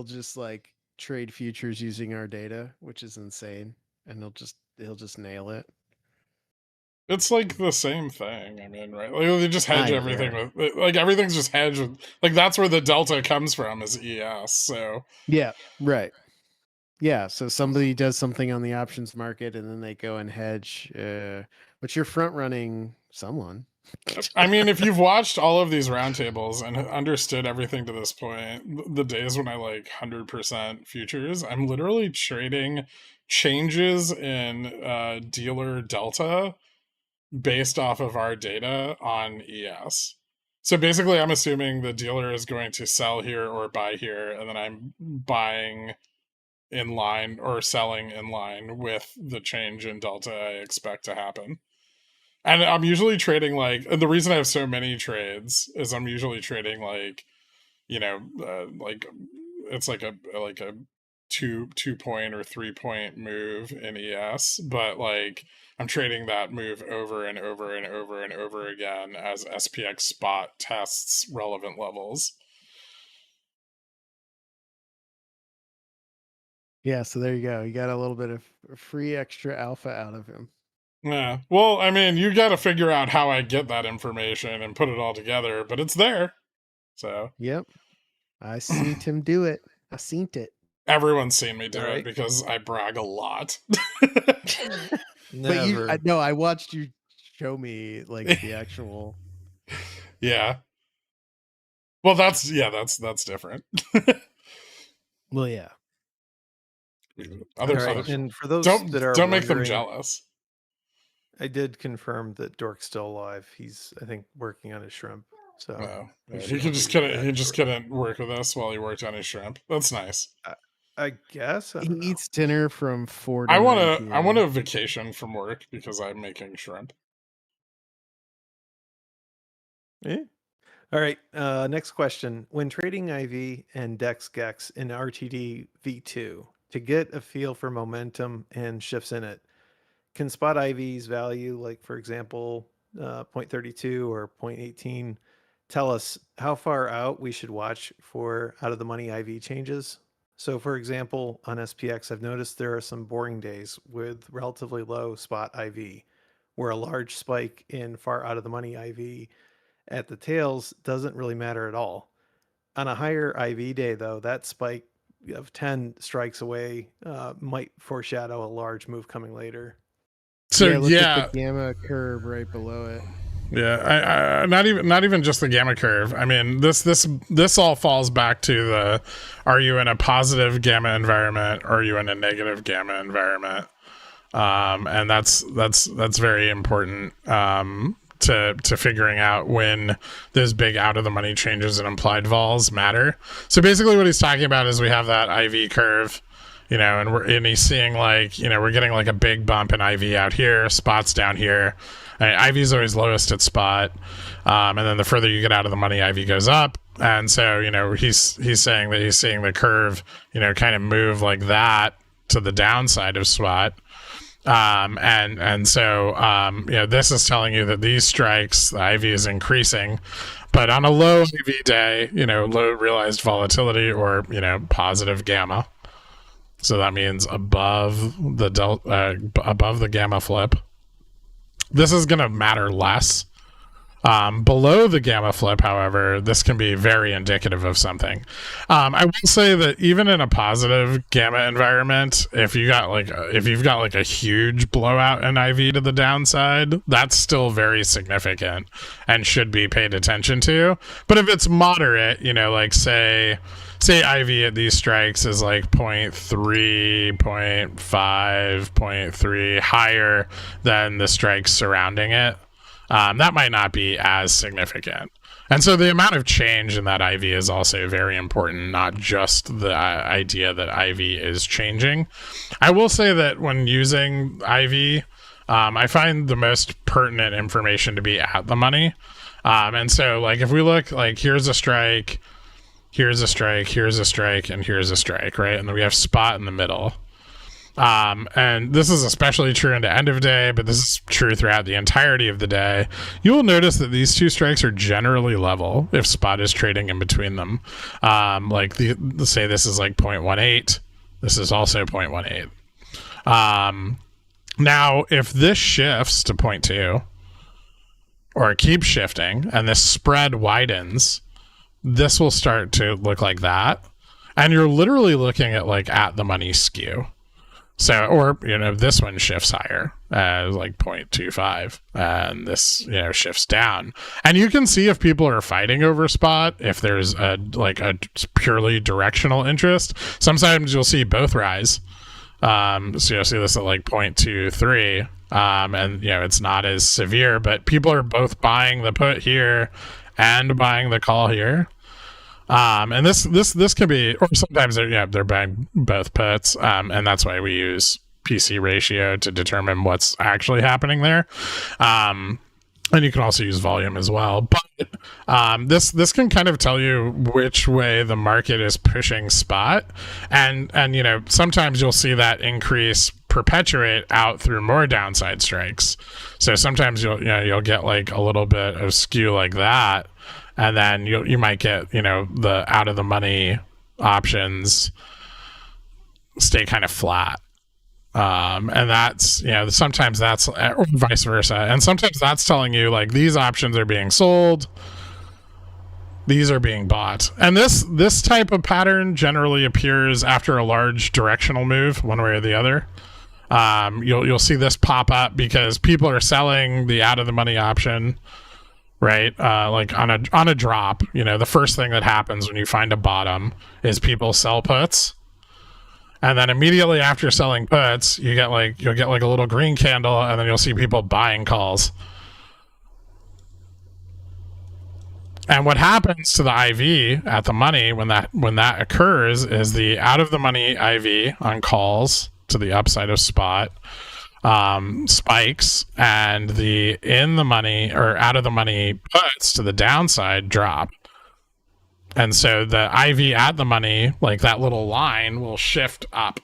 just like trade futures using our data, which is insane, and he'll just nail it. It's like the same thing. I mean, right? Like they just hedge everything Yeah. with, like, everything's just hedged with, like, that's where the delta comes from, is ES. So Yeah, right. Yeah, so somebody does something on the options market and then they go and hedge, but you're front running someone. I mean, if you've watched all of these roundtables and understood everything to this point, the days when I like 100% futures, I'm literally trading changes in dealer delta based off of our data on ES. So basically, I'm assuming the dealer is going to sell here or buy here, and then I'm buying in line or selling in line with the change in delta I expect to happen. And I'm usually trading, like, the reason I have so many trades is I'm usually trading like, like it's like a 2 point or 3 point move in ES, but like I'm trading that move over and over and over and over again as SPX spot tests relevant levels. Yeah, so there you go. You got a little bit of free extra alpha out of him. Yeah. Well, I mean, you got to figure out how I get that information and put it all together, but it's there. So, Yep. I seen him do it. I seen it. everyone's seen me do All it right. because I brag a lot. But Never. I watched you show me like the actual. Yeah. Well, that's different. Well, yeah. All right. And for those don't that are make them wondering, jealous. I did confirm that Dork's still alive. He's, I think, working on his shrimp. So No, he he should could just be back shortly. couldn't work with us while he worked on his shrimp. That's nice. I guess. I He don't know. eats dinner from 4 to 9 p.m. I want a vacation from work because I'm making shrimp. Yeah. All right. Next question. When trading IV and DEX GEX in RTD V2 to get a feel for momentum and shifts in it, can spot IV's value, like for example, 0.32 or 0.18, tell us how far out we should watch for out of the money IV changes? So, for example, on SPX, I've noticed there are some boring days with relatively low spot IV, where a large spike in far out of the money IV at the tails doesn't really matter at all. On a higher IV day, though, that spike of 10 strikes away might foreshadow a large move coming later. So look at the gamma curve right below it. Yeah, I not even just the gamma curve. I mean, this all falls back to the: are you in a positive gamma environment, or are you in a negative gamma environment? And that's very important to figuring out when those big out of the money changes in implied vols matter. So basically, what he's talking about is we have that IV curve. And he's seeing like, we're getting like a big bump in IV out here, spots down here. IV is always lowest at spot, and then the further you get out of the money, IV goes up. And so, he's saying that he's seeing the curve, kind of move like that to the downside of spot. And so, this is telling you that these strikes, the IV is increasing, but on a low IV day, low realized volatility or, positive gamma. So that means above the gamma flip. This is going to matter less. Below the gamma flip, however, this can be very indicative of something. I will say that even in a positive gamma environment, if you've got like a huge blowout in IV to the downside, that's still very significant and should be paid attention to. But if it's moderate, like say IV at these strikes is like 0.3, 0.5, 0.3 higher than the strikes surrounding it. That might not be as significant. And so the amount of change in that IV is also very important, not just the idea that IV is changing. I will say that when using IV, I find the most pertinent information to be at the money. And so like if we look like here's a strike, here's a strike, here's a strike, and here's a strike, right? And then we have spot in the middle. And this is especially true into end of day, but this is true throughout the entirety of the day. You will notice that these two strikes are generally level if spot is trading in between them. Let's say this is like 0.18. This is also 0.18. Now, if this shifts to 0.2 or it keeps shifting and this spread widens, this will start to look like that. And you're literally looking at like at the money skew. So, or, this one shifts higher as like 0.25 and this, shifts down. And you can see if people are fighting over spot, if there's a purely directional interest. Sometimes you'll see both rise. So you'll see this at like 0.23. And, it's not as severe, but people are both buying the put here and buying the call here. And this can be, or sometimes they're buying both puts, and that's why we use PC ratio to determine what's actually happening there. And you can also use volume as well. But this can kind of tell you which way the market is pushing spot, and sometimes you'll see that increase perpetuate out through more downside strikes. So sometimes you'll get like a little bit of skew like that. And then you might get, the out of the money options stay kind of flat. And that's, sometimes that's, or vice versa. And sometimes that's telling you like these options are being sold, these are being bought. And this type of pattern generally appears after a large directional move, one way or the other. You'll see this pop up because people are selling the out of the money option. Right, like on a drop, the first thing that happens when you find a bottom is people sell puts, and then immediately after selling puts, you'll get like a little green candle, and then you'll see people buying calls. And what happens to the IV at the money when that occurs is the out of the money IV on calls to the upside of spot spikes, and the in the money or out of the money puts to the downside drop. And so the IV at the money, like that little line, will shift up.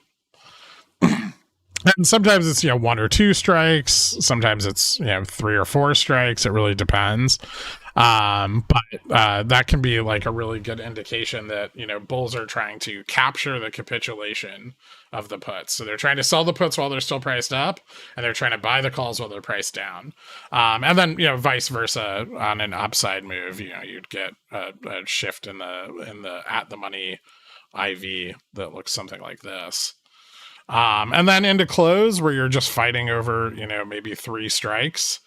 And sometimes it's one or two strikes, sometimes it's 3 or 4 strikes. It really depends. But that can be like a really good indication that bulls are trying to capture the capitulation of the puts. So they're trying to sell the puts while they're still priced up, and they're trying to buy the calls while they're priced down. And then vice versa on an upside move, you'd get a shift in the at the money IV that looks something like this. And then into close, where you're just fighting over, maybe 3 strikes,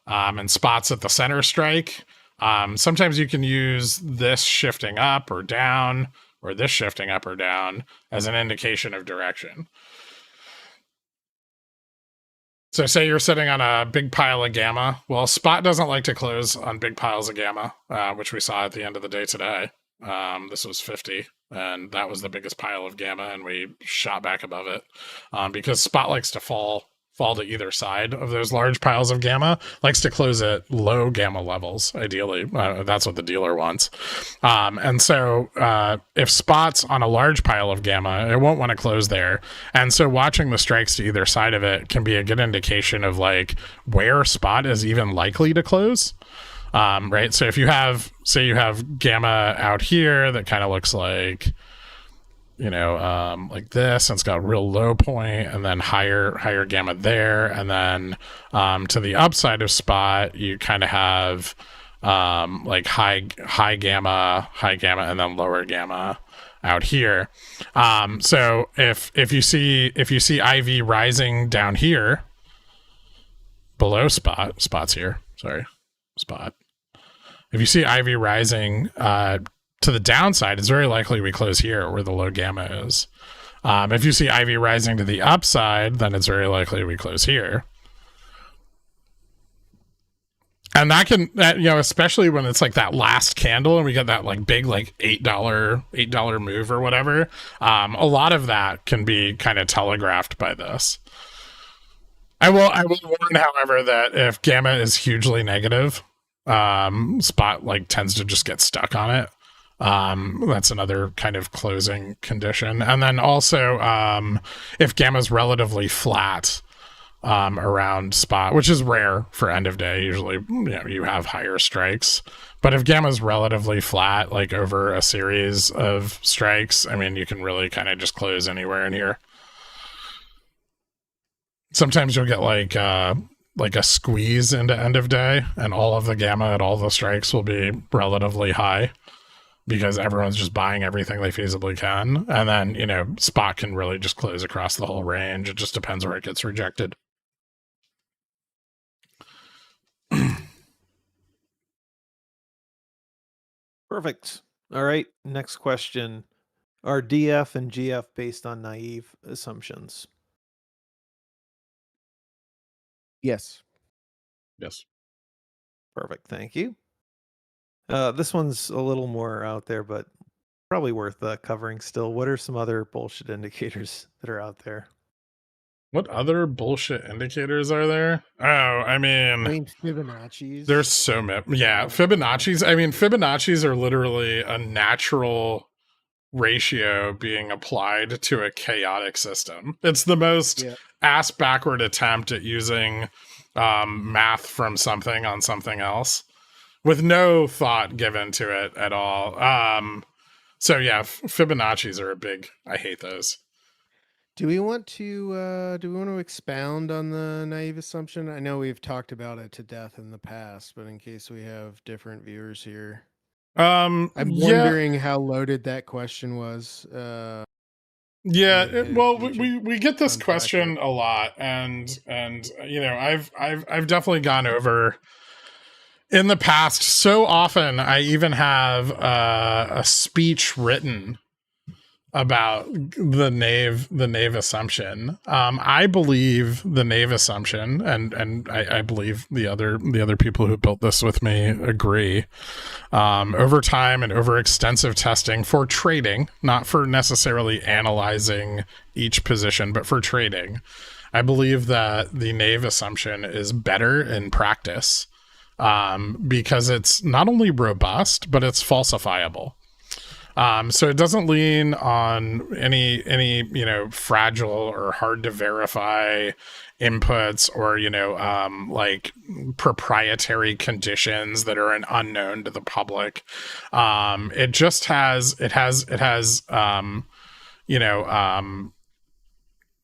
and spots at the center strike. Sometimes you can use this shifting up or down, or this shifting up or down as an indication of direction. So say you're sitting on a big pile of gamma. Well, spot doesn't like to close on big piles of gamma, which we saw at the end of the day today. This was 50, and that was the biggest pile of gamma, and we shot back above it because spot likes to fall to either side of those large piles of gamma, likes to close at low gamma levels, ideally. That's what the dealer wants. And so if spot's on a large pile of gamma, it won't want to close there. And so watching the strikes to either side of it can be a good indication of like where spot is even likely to close. Right. So if you have, say you have gamma out here that kind of looks like, like this, and it's got a real low point, and then higher gamma there, and then to the upside of spot, you kind of have like high gamma, and then lower gamma out here. So if you see IV rising down here below spot's here, sorry, spot. If you see IV rising to the downside, it's very likely we close here where the low gamma is. If you see IV rising to the upside, then it's very likely we close here. And that can, especially when it's like that last candle and we get that like big, like $8 move or whatever. A lot of that can be kind of telegraphed by this. I will warn, however, that if gamma is hugely negative, spot like tends to just get stuck on it. That's another kind of closing condition. And then also, if gamma is relatively flat around spot, which is rare for end of day, usually you have higher strikes. But if gamma is relatively flat, like over a series of strikes, I mean, you can really kind of just close anywhere in here. Sometimes you'll get like a squeeze into end of day, and all of the gamma at all the strikes will be relatively high, because everyone's just buying everything they feasibly can. And then, spot can really just close across the whole range. It just depends where it gets rejected. Perfect. All right. Next question. Are DF and GF based on naive assumptions? Yes. Yes. Perfect. Thank you. This one's a little more out there, but probably worth covering still. What are some other bullshit indicators that are out there? What other bullshit indicators are there? Oh, I mean Fibonacci's. There's so many. Yeah, Fibonacci's. I mean, Fibonacci's are literally a natural ratio being applied to a chaotic system. It's the most ass backward attempt at using math from something on something else, with no thought given to it at all. So yeah, Fibonacci's are a big, I hate those. Do we want to expound on the naive assumption? I know we've talked about it to death in the past, but in case we have different viewers here, I'm wondering how loaded that question was. We get this question a lot, and I've definitely gone over in the past so often. I even have a speech written about the naive assumption. I believe the naive assumption, and I believe the other people who built this with me agree. Over time and over extensive testing for trading, not for necessarily analyzing each position, but for trading, I believe that the naive assumption is better in practice, because it's not only robust, but it's falsifiable. So it doesn't lean on any fragile or hard to verify inputs, or like proprietary conditions that are an unknown to the public. It just has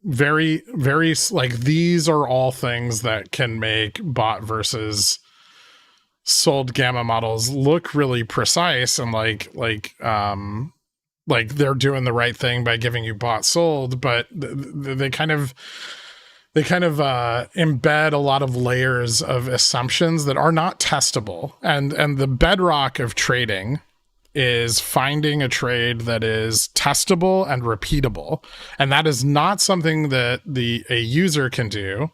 very, very, like, these are all things that can make bought versus sold gamma models look really precise and like like they're doing the right thing by giving you bought sold, but they kind of embed a lot of layers of assumptions that are not testable. And the bedrock of trading is finding a trade that is testable and repeatable. And that is not something that a user can do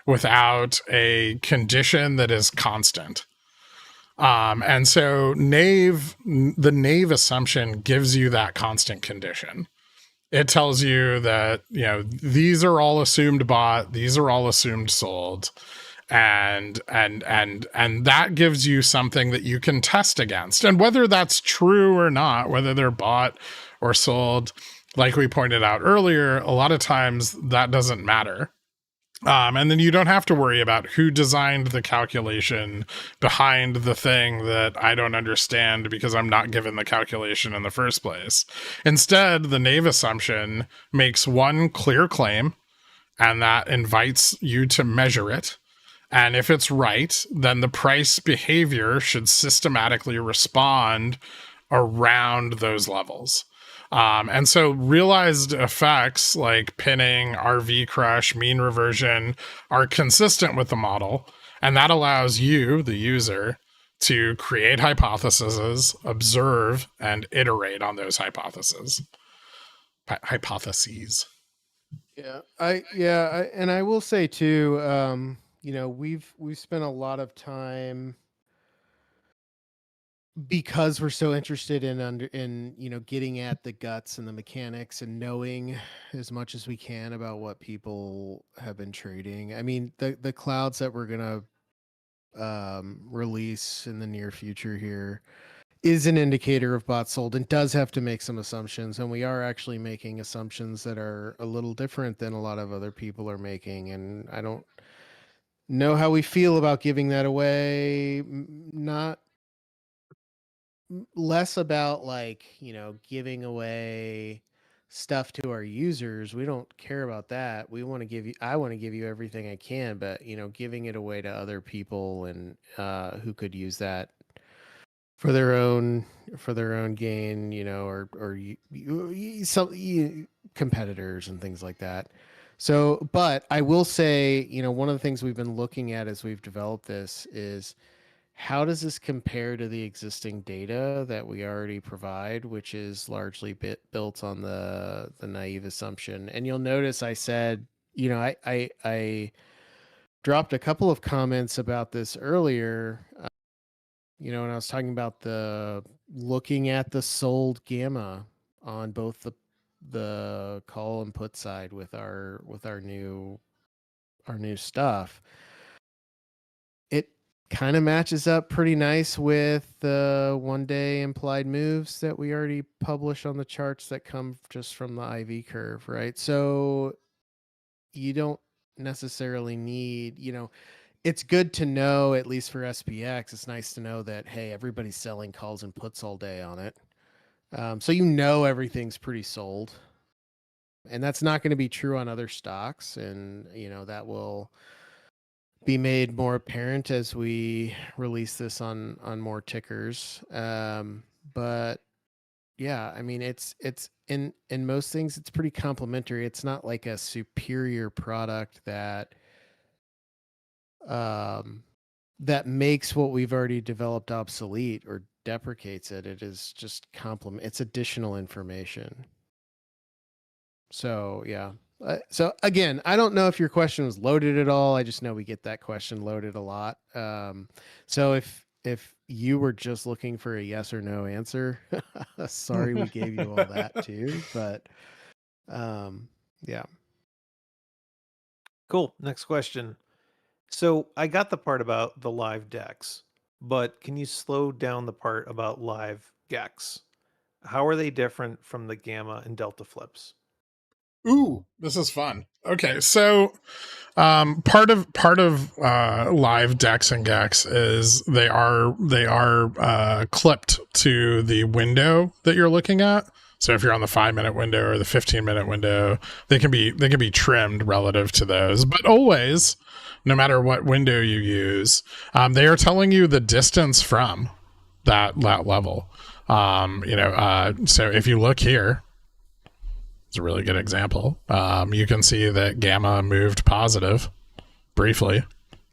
without a condition that is constant. And so the naive assumption gives you that constant condition. It tells you that, these are all assumed bought, these are all assumed sold. And that gives you something that you can test against. And whether that's true or not, whether they're bought or sold, like we pointed out earlier, a lot of times that doesn't matter. And then you don't have to worry about who designed the calculation behind the thing that I don't understand because I'm not given the calculation in the first place. Instead, the naive assumption makes one clear claim, and that invites you to measure it. And if it's right, then the price behavior should systematically respond around those levels. And so realized effects like pinning, RV crush, mean reversion are consistent with the model. And that allows you, the user, to create hypotheses, observe, and iterate on those hypotheses. And I will say too, we've spent a lot of time, because we're so interested in getting at the guts and the mechanics and knowing as much as we can about what people have been trading. I mean, the clouds that we're gonna release in the near future here is an indicator of bought sold and does have to make some assumptions, and we are actually making assumptions that are a little different than a lot of other people are making, and I don't know how we feel about giving that away. Not less about giving away stuff to our users. We don't care about that. I want to give you everything I can, but giving it away to other people and who could use that for their own gain, or some competitors and things like that. So, but I will say, one of the things we've been looking at as we've developed this is, how does this compare to the existing data that we already provide, which is largely built on the naive assumption? And you'll notice I said, I dropped a couple of comments about this earlier, when I was talking about looking at the sold gamma on both the call and put side with our new stuff. It kind of matches up pretty nice with the 1-day implied moves that we already publish on the charts that come just from the IV curve, right? So you don't necessarily need, it's good to know, at least for SPX, it's nice to know that, hey, everybody's selling calls and puts all day on it. So everything's pretty sold. And that's not going to be true on other stocks. And, that will be made more apparent as we release this on more tickers. But yeah, I mean, it's in most things, it's pretty complementary. It's not like a superior product that that makes what we've already developed obsolete or deprecates it. It is just it's additional information. So yeah. So again, I don't know if your question was loaded at all. I just know we get that question loaded a lot. So if you were just looking for a yes or no answer, sorry we gave you all that too. But yeah. Cool. Next question. So I got the part about the live decks, but can you slow down the part about live GEX? How are they different from the gamma and delta flips? Ooh, this is fun. Okay, so part of live decks and GEX is they are clipped to the window that you're looking at. So if you're on the 5-minute window or the 15-minute window, they can be trimmed relative to those. But always, no matter what window you use, they are telling you the distance from that level. So if you look here, it's a really good example. You can see that gamma moved positive briefly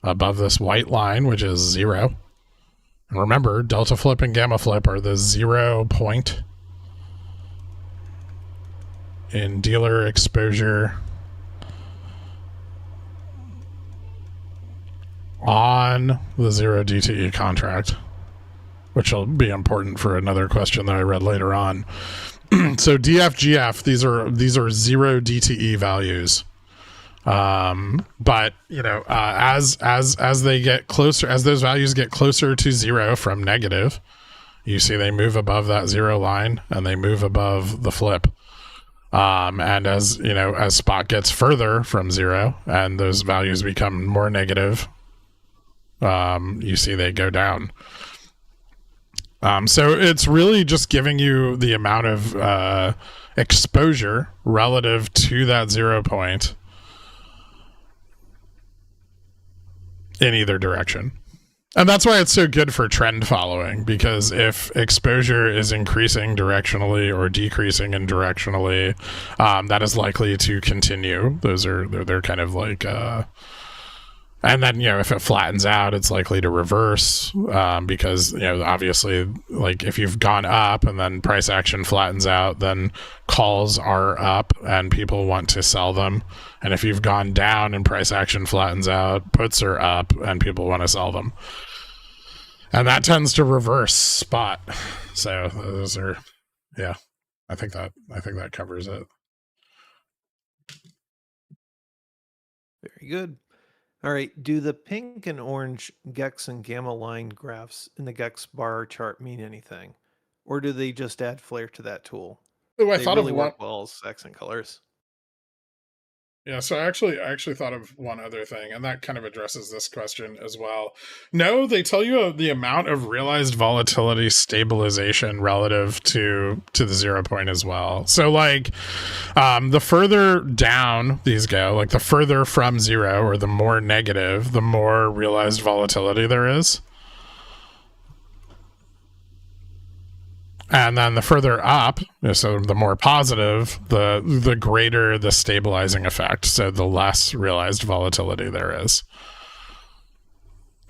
above this white line, which is 0. And remember, delta flip and gamma flip are the 0 point in dealer exposure on the 0 DTE contract, which will be important for another question that I read later on. So DFGF, these are 0 DTE values. But as they get closer, as those values get closer to 0 from negative, you see they move above that 0 line and they move above the flip. And as spot gets further from 0 and those values become more negative, you see they go down. So it's really just giving you the amount of exposure relative to that 0 point in either direction. And that's why it's so good for trend following, because if exposure is increasing directionally or decreasing indirectionally, that is likely to continue. They're kind of like and then, if it flattens out, it's likely to reverse, because, obviously, like if you've gone up and then price action flattens out, then calls are up and people want to sell them. And if you've gone down and price action flattens out, puts are up and people want to sell them. And that tends to reverse spot. So those are, yeah, I think that covers it. Very good. All right. Do the pink and orange GEX and gamma line graphs in the GEX bar chart mean anything? Or do they just add flair to that tool? Oh, I They thought really of work well as accent colors. Yeah, so I actually thought of one other thing, and that kind of addresses this question as well. No, they tell you the amount of realized volatility stabilization relative to the 0 point as well. So like the further down these go, like the further from 0 or the more negative, the more realized volatility there is. And then the further up, so the more positive, the greater the stabilizing effect. So the less realized volatility there is.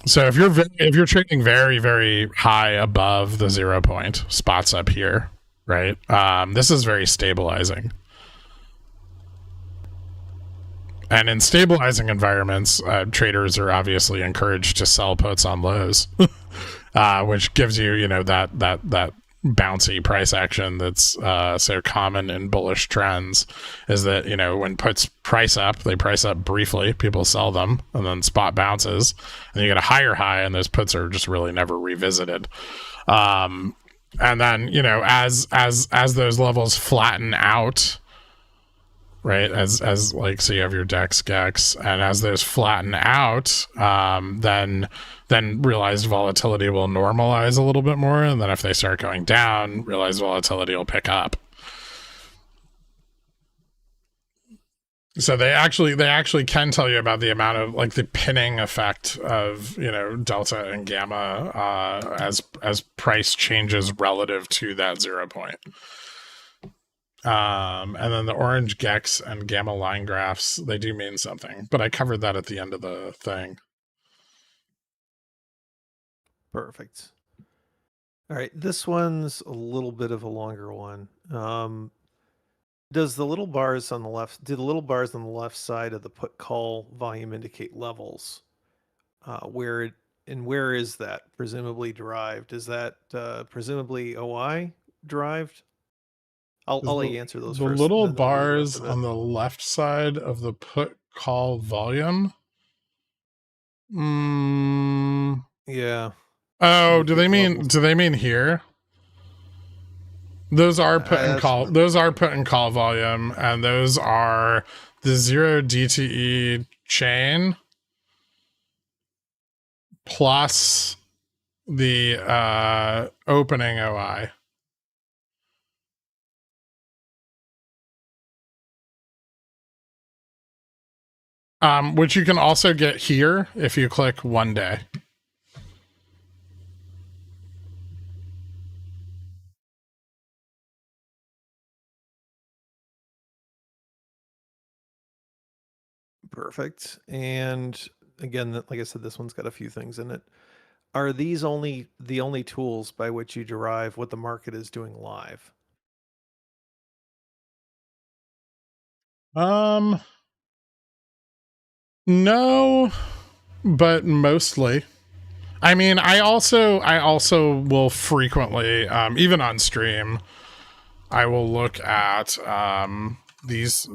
So if you're trading very, very high above the 0 point, spots up here, right? This is very stabilizing. And in stabilizing environments, traders are obviously encouraged to sell puts on lows, which gives you, that bouncy price action that's so common in bullish trends. Is that when puts price up, they price up briefly, people sell them, and then spot bounces, and you get a higher high, and those puts are just really never revisited. And then as those levels flatten out, right, as like, so you have your DEX GEX, and as those flatten out, then realized volatility will normalize a little bit more, and then if they start going down, realized volatility will pick up. So they actually can tell you about the amount of, like, the pinning effect of delta and gamma as price changes relative to that 0 point. And then the orange GEX and gamma line graphs, they do mean something, but I covered that at the end of the thing. Perfect. All right, this one's a little bit of a longer one. Do the little bars on the left side of the put call volume indicate levels? Where is that presumably derived? Is that presumably OI derived? I'll let you answer those the first. The little bars on the left side of the put call volume. Yeah. Oh, do they mean here? Those are put and call. Those are put and call volume, and those are the 0 DTE chain plus the opening OI. Which you can also get here if you click 1 day. Perfect. And again, like I said, this one's got a few things in it. Are these the only tools by which you derive what the market is doing live? No, but mostly. I mean, I also will frequently, even on stream, I will look at these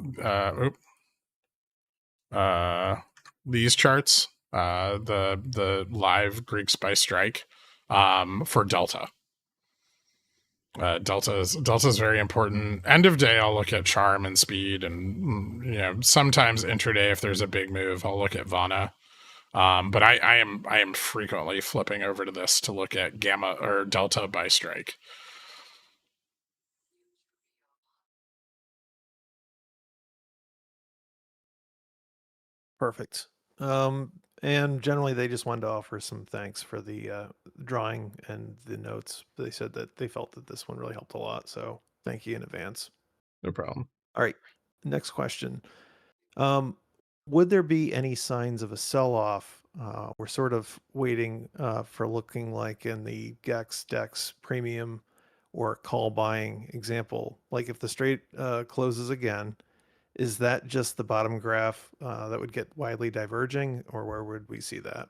charts, the live Greeks by strike, for delta. Delta is very important. End of day, I'll look at charm and speed, and sometimes intraday if there's a big move, I'll look at vanna. But I am frequently flipping over to this to look at gamma or delta by strike. Perfect. And generally, they just wanted to offer some thanks for the drawing and the notes. They said that they felt that this one really helped a lot. So thank you in advance. No problem. All right. Next question. Would there be any signs of a sell-off? We're sort of waiting for looking like in the GEX DEX premium or call buying example. Like if the straight closes again, is that just the bottom graph that would get widely diverging, or where would we see that?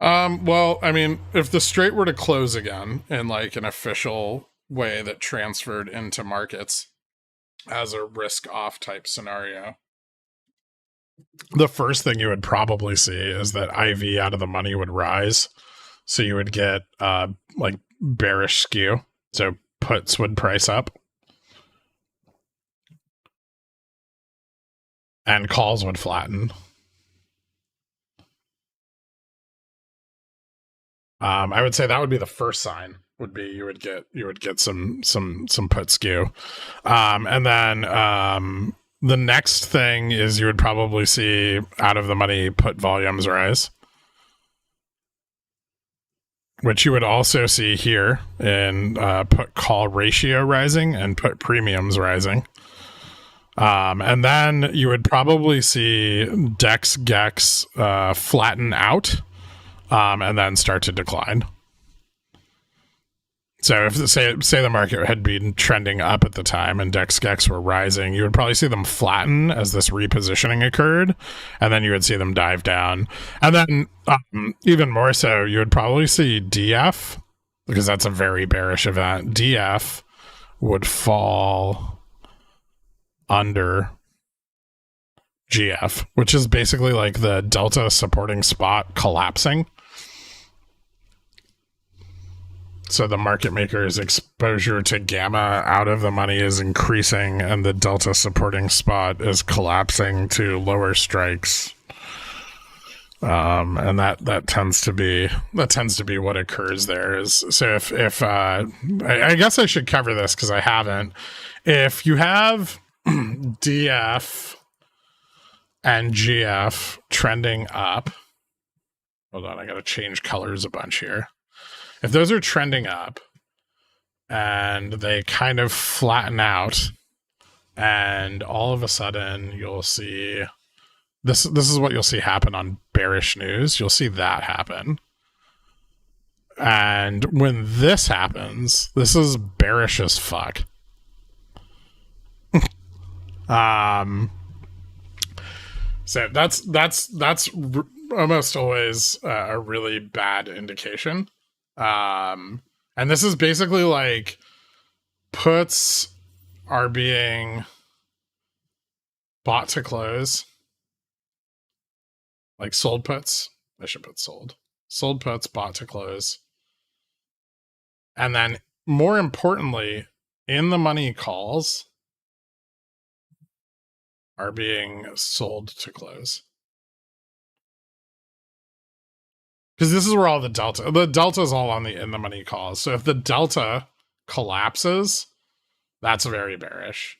Well, I mean, if the straight were to close again in like an official way that transferred into markets as a risk off type scenario, the first thing you would probably see is that IV out of the money would rise. So you would get like bearish skew. So puts would price up. And calls would flatten. I would say that would be the first sign. Would be you would get some put skew, and then the next thing is you would probably see out of the money put volumes rise, which you would also see here in put call ratio rising and put premiums rising. And then you would probably see DEX GEX flatten out and then start to decline. So if say the market had been trending up at the time and DEX GEX were rising, you would probably see them flatten as this repositioning occurred, and then you would see them dive down. And then even more so, you would probably see DF, because that's a very bearish event. DF would fall under GF, which is basically like the delta supporting spot collapsing. So the market maker's exposure to gamma out of the money is increasing and the delta supporting spot is collapsing to lower strikes. And that tends to be what occurs there. Is so if I guess I should cover this because I haven't. If you have DF and GF trending up, hold on, I gotta change colors a bunch here. If those are trending up and they kind of flatten out, and all of a sudden you'll see this is what you'll see happen on bearish news. You'll see that happen. And when this happens, this is bearish as fuck. So that's almost always a really bad indication. And this is basically like puts are being bought to close, like sold puts. I should put sold puts bought to close, and then more importantly, in the money calls are being sold to close. Because this is where all the delta is all on the in the money calls. So if the delta collapses, that's very bearish.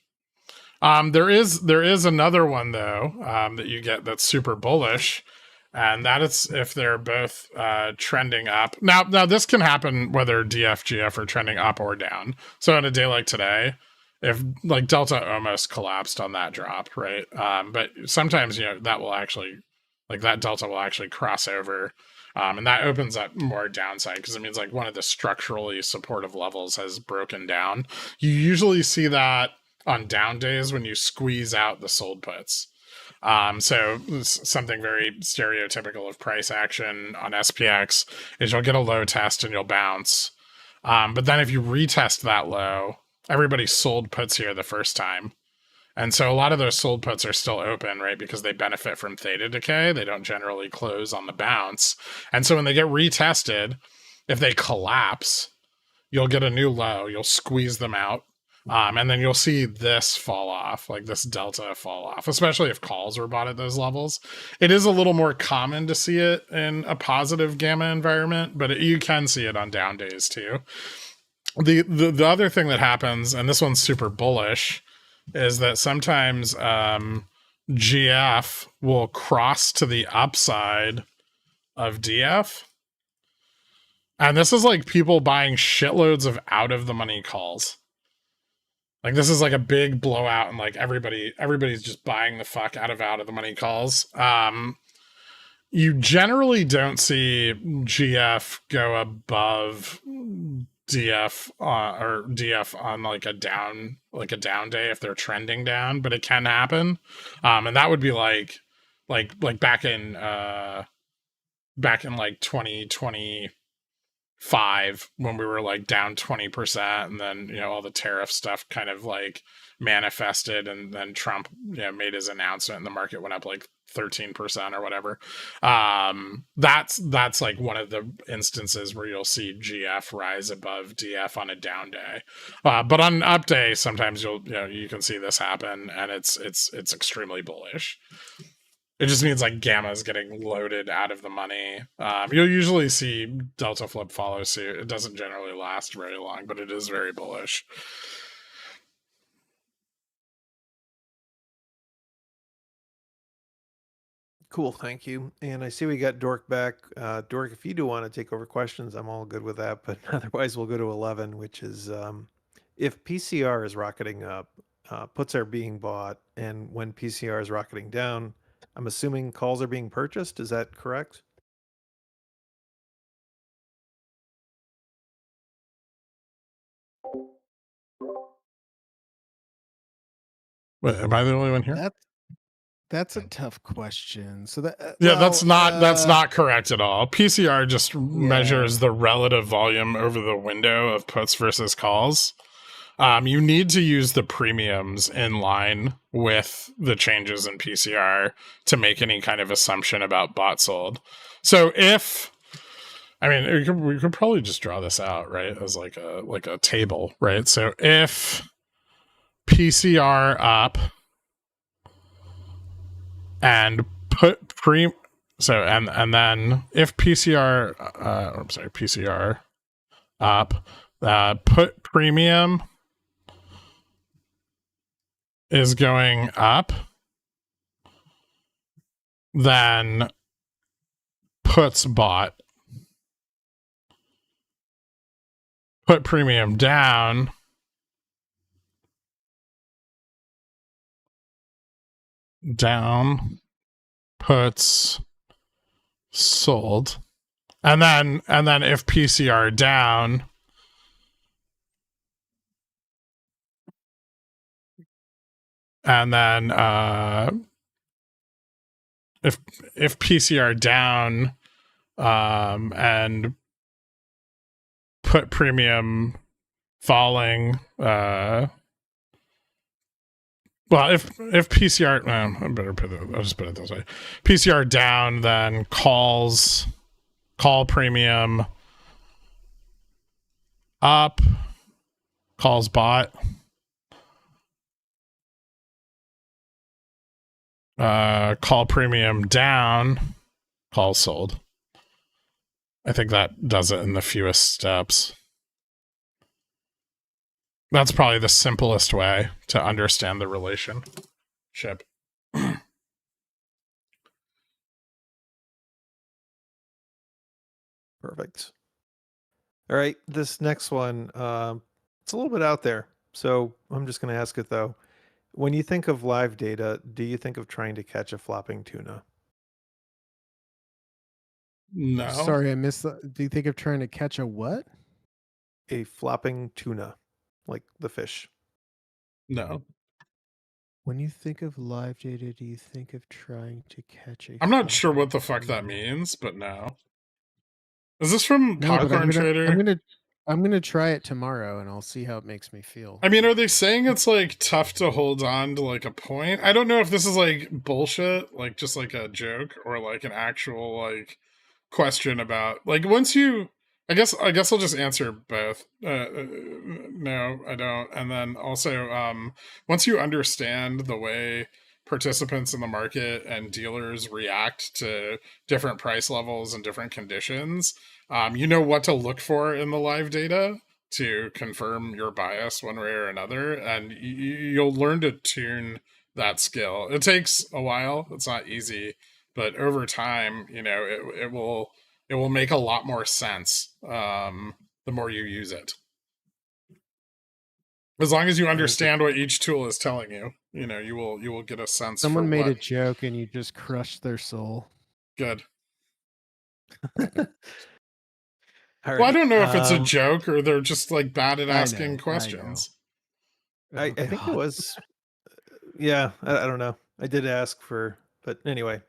There is another one though that you get that's super bullish, and that is if they're both trending up. Now this can happen whether DF GF are trending up or down. So on a day like today, if like delta almost collapsed on that drop, right? But sometimes, that will actually, like that delta will actually cross over. And that opens up more downside because it means like one of the structurally supportive levels has broken down. You usually see that on down days when you squeeze out the sold puts. So something very stereotypical of price action on SPX is you'll get a low test and you'll bounce. But then if you retest that low, everybody sold puts here the first time. And so a lot of those sold puts are still open, right? Because they benefit from theta decay. They don't generally close on the bounce. And so when they get retested, if they collapse, you'll get a new low. You'll squeeze them out. And then you'll see this fall off, like this delta fall off, especially if calls were bought at those levels. It is a little more common to see it in a positive gamma environment, but you can see it on down days too. The other thing that happens, and this one's super bullish, is that sometimes GF will cross to the upside of DF. And this is like people buying shitloads of out of the money calls. Like this is like a big blowout and like everybody's just buying the fuck out of the money calls. You generally don't see GF go above DF or DF on like a down day if they're trending down, but it can happen. And that would be like back in like 2025 when we were like down 20%, and then all the tariff stuff kind of like manifested, and then Trump made his announcement and the market went up like 13% or whatever. That's like one of the instances where you'll see GF rise above DF on a down day. But on an up day, sometimes you can see this happen, and it's extremely bullish. It just means like gamma is getting loaded out of the money. You'll usually see delta flip follow suit. It doesn't generally last very long, but it is very bullish. Cool, thank you. And I see we got Dork back. Dork, if you do want to take over questions, I'm all good with that. But otherwise, we'll go to 11, which is if PCR is rocketing up, puts are being bought, and when PCR is rocketing down, I'm assuming calls are being purchased. Is that correct? Wait, am I the only one here? That's a tough question. So that that's not correct at all. PCR just measures the relative volume over the window of puts versus calls. You need to use the premiums in line with the changes in PCR to make any kind of assumption about bought sold. So we could probably just draw this out, right, as like a table, right? So if PCR up and put and then if PCR PCR up, put premium is going up, then puts bought, put premium down, puts sold, and then if PCR down, and then if PCR down, and put premium falling, well, if PCR, I better I'll just put it this way. PCR down, then call premium up, calls bought, call premium down, call sold. I think that does it in the fewest steps. That's probably the simplest way to understand the relationship. Perfect. All right, this next one, it's a little bit out there. So I'm just going to ask it though. When you think of live data, do you think of trying to catch a flopping tuna? No. Sorry, I missed. Do you think of trying to catch a what? A flopping tuna, like the fish. No. When you think of live data, do you think of trying to catch a? I'm not sure flopping what the fuck that tuna? means, but no. Is this from No, but Popcorn Trader? I'm gonna try it tomorrow, and I'll see how it makes me feel. I mean, are they saying it's like tough to hold on to like a point? I don't know if this is like bullshit, like just like a joke, or like an actual like question about like once you. I guess I'll just answer both. No, I don't. And then also, once you understand the way participants in the market and dealers react to different price levels and different conditions, you know what to look for in the live data to confirm your bias one way or another, and you'll learn to tune that skill. It takes a while. It's not easy, but over time, you know, it will make a lot more sense the more you use it. As long as you understand what each tool is telling you, you know, you will get a sense. Someone made a joke, and you just crushed their soul. Good. All right. Well, I don't know if it's a joke or they're just like bad at I asking know. questions. I think it was. Yeah, I don't know. I did ask for, but anyway.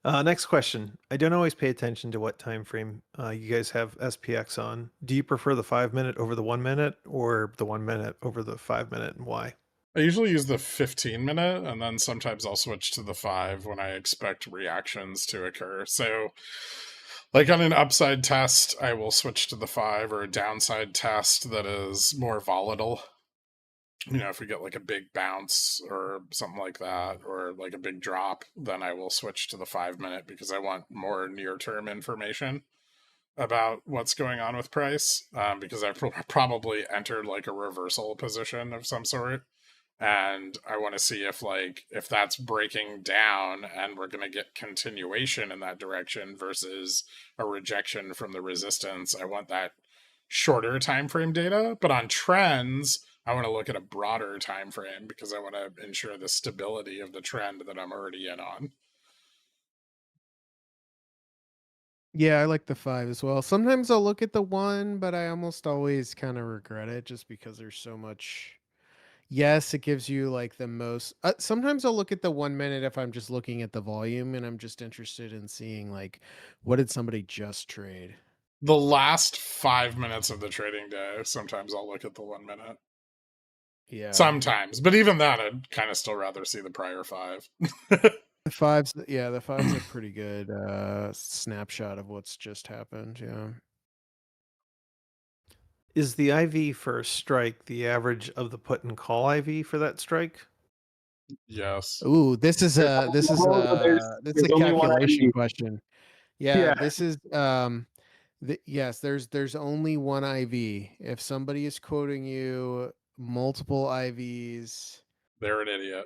Next question. I don't always pay attention to what time frame you guys have SPX on. Do you prefer the 5 minute over the 1 minute, or the 1 minute over the 5 minute, and why? I usually use the 15 minute, and then sometimes I'll switch to the 5 when I expect reactions to occur. So, like on an upside test, I will switch to the 5, or a downside test that is more volatile. You know, if we get like a big bounce or something like that, or like a big drop, then I will switch to the 5 minute because I want more near term information about what's going on with price, because I've probably entered like a reversal position of some sort, and I want to see if that's breaking down and we're going to get continuation in that direction versus a rejection from the resistance. I want that shorter time frame data, but on trends I want to look at a broader time frame because I want to ensure the stability of the trend that I'm already in on. Yeah, I like the 5 as well. Sometimes I'll look at the 1, but I almost always kind of regret it just because there's so much. Yes, it gives you like the most. Sometimes I'll look at the 1 minute if I'm just looking at the volume and I'm just interested in seeing like what did somebody just trade. The last 5 minutes of the trading day, sometimes I'll look at the 1 minute. Yeah. Sometimes, but even that, I'd kind of still rather see the prior 5. The 5's, yeah, the 5's a pretty good snapshot of what's just happened. Yeah. Is the IV for a strike the average of the put and call IV for that strike? Yes. Ooh, this is a only one calculation IV. question. Yeah, Yeah. this is yes, there's only one IV. If somebody is quoting you multiple IVs They're an idiot.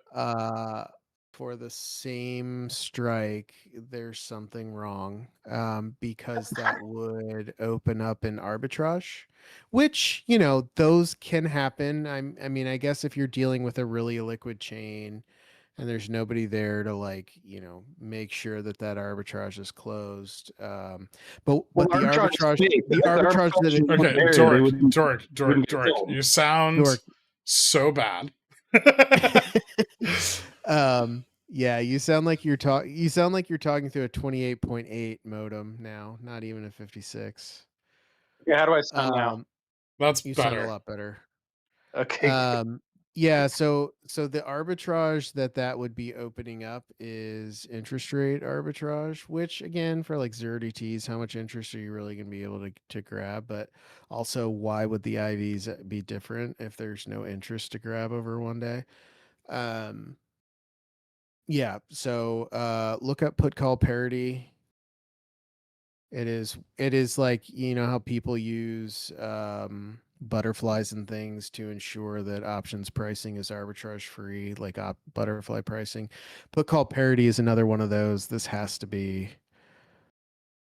for the same strike, there's something wrong. Because that would open up an arbitrage, which, you know, those can happen. I mean, I guess if you're dealing with a really liquid chain and there's nobody there to like, you know, make sure that that arbitrage is closed. But the arbitrage that it, Okay, Dork, you sound so bad. Yeah, you sound like you're talking through a 28.8 modem now, not even a 56. Yeah, how do I sound now? That's You better. sound a lot better. Okay. Yeah, so the arbitrage that would be opening up is interest rate arbitrage, which again for like 0DTs, how much interest are you really going to be able to grab? But also, why would the IVs be different if there's no interest to grab over one day? Yeah, so look up put call parity. It is like, you know how people use butterflies and things to ensure that options pricing is arbitrage free, like butterfly pricing. Put call parity is another one of those. This has to be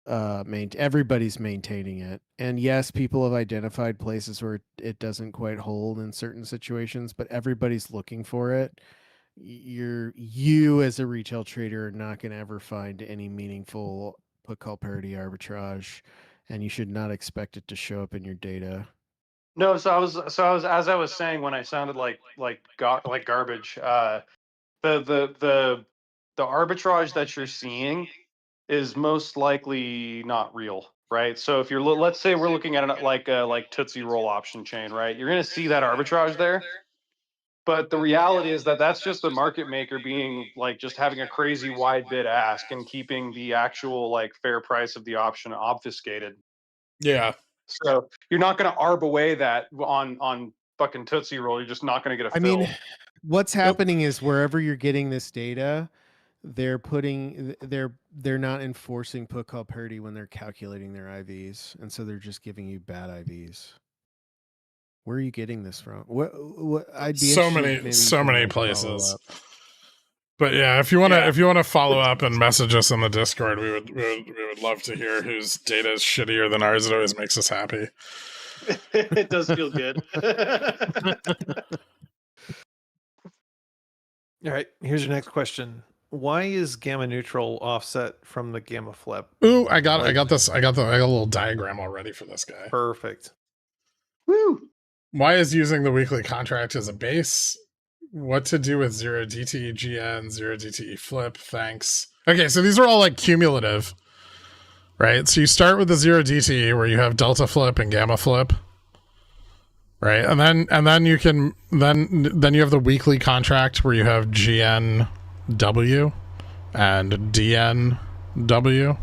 everybody's maintaining it. And yes, people have identified places where it doesn't quite hold in certain situations, but everybody's looking for it. You as a retail trader are not going to ever find any meaningful put call parity arbitrage, and you should not expect it to show up in your data. No, so I was as I was saying when I sounded like garbage. The arbitrage that you're seeing is most likely not real, right? So if you're let's say we're looking at it like Tootsie Roll option chain, right? You're going to see that arbitrage there. But the reality is that that's just the market maker being like just having a crazy wide bid ask and keeping the actual like fair price of the option obfuscated. Yeah. So you're not going to arb away that on fucking Tootsie Roll. You're just not going to get a fill. I mean, what's happening is wherever you're getting this data, they're not enforcing put call parity when they're calculating their IVs, and so they're just giving you bad IVs. Where are you getting this from? What I'd be so interested, maybe so many like, follow places. up. But yeah, if you want to follow up and message us in the Discord, we would love to hear whose data is shittier than ours. It always makes us happy. It does feel good. All right, here's your next question. Why is gamma neutral offset from the gamma flip? Ooh, I got a little diagram already for this guy. Perfect. Woo! Why is using the weekly contract as a base? What to do with 0 DTE GN, 0 DTE flip? Thanks. Okay, so these are all like cumulative, right? So you start with the 0 DTE where you have delta flip and gamma flip, right? And then you can then you have the weekly contract where you have GNW and DNW,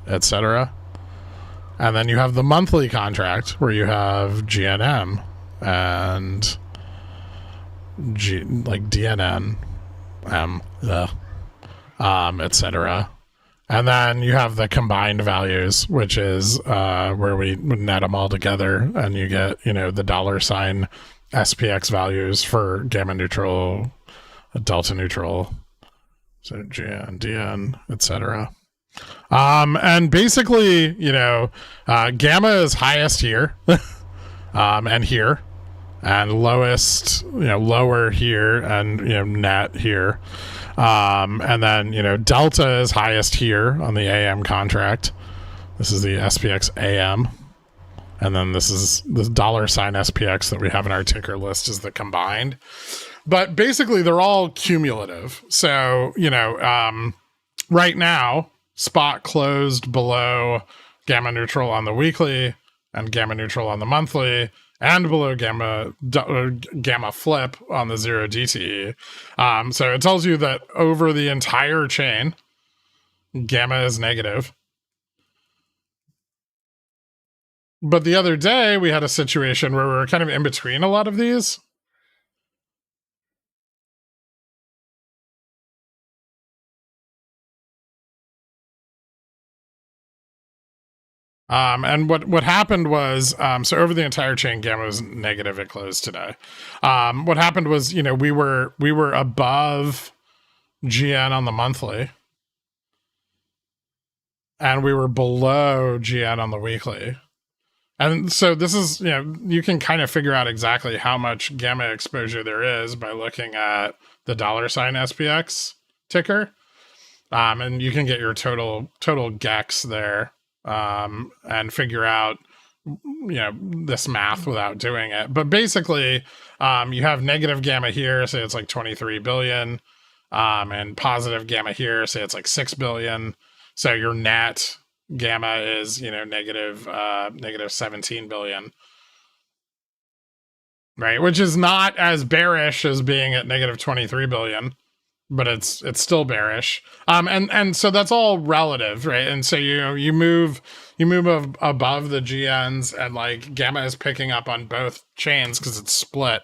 etc. And then you have the monthly contract where you have GNM and DNN, etc. And then you have the combined values, which is where we net them all together, and you get the $ SPX values for gamma neutral, delta neutral, so GN, DN, etc. And basically, gamma is highest here, and here, and lowest, lower here, and net here. And then delta is highest here on the AM contract. This is the SPX AM, and then this is the $ SPX that we have in our ticker list is the combined. But basically, they're all cumulative. So right now, spot closed below gamma neutral on the weekly and gamma neutral on the monthly, and below gamma flip on the 0 DTE. So it tells you that over the entire chain, gamma is negative. But the other day, we had a situation where we were kind of in between a lot of these. And what happened was, so over the entire chain, gamma was negative at close today. What happened was, we were above GN on the monthly, and we were below GN on the weekly. And so this is, you can kind of figure out exactly how much gamma exposure there is by looking at the $ SPX ticker. And you can get your total gex there. And figure out, this math without doing it. But basically, you have negative gamma here, say it's like 23 billion, and positive gamma here, say it's like 6 billion. So your net gamma is, negative 17 billion, right? Which is not as bearish as being at negative 23 billion. But it's still bearish. And so that's all relative, right? And so you move above the GNs, and like gamma is picking up on both chains because it's split.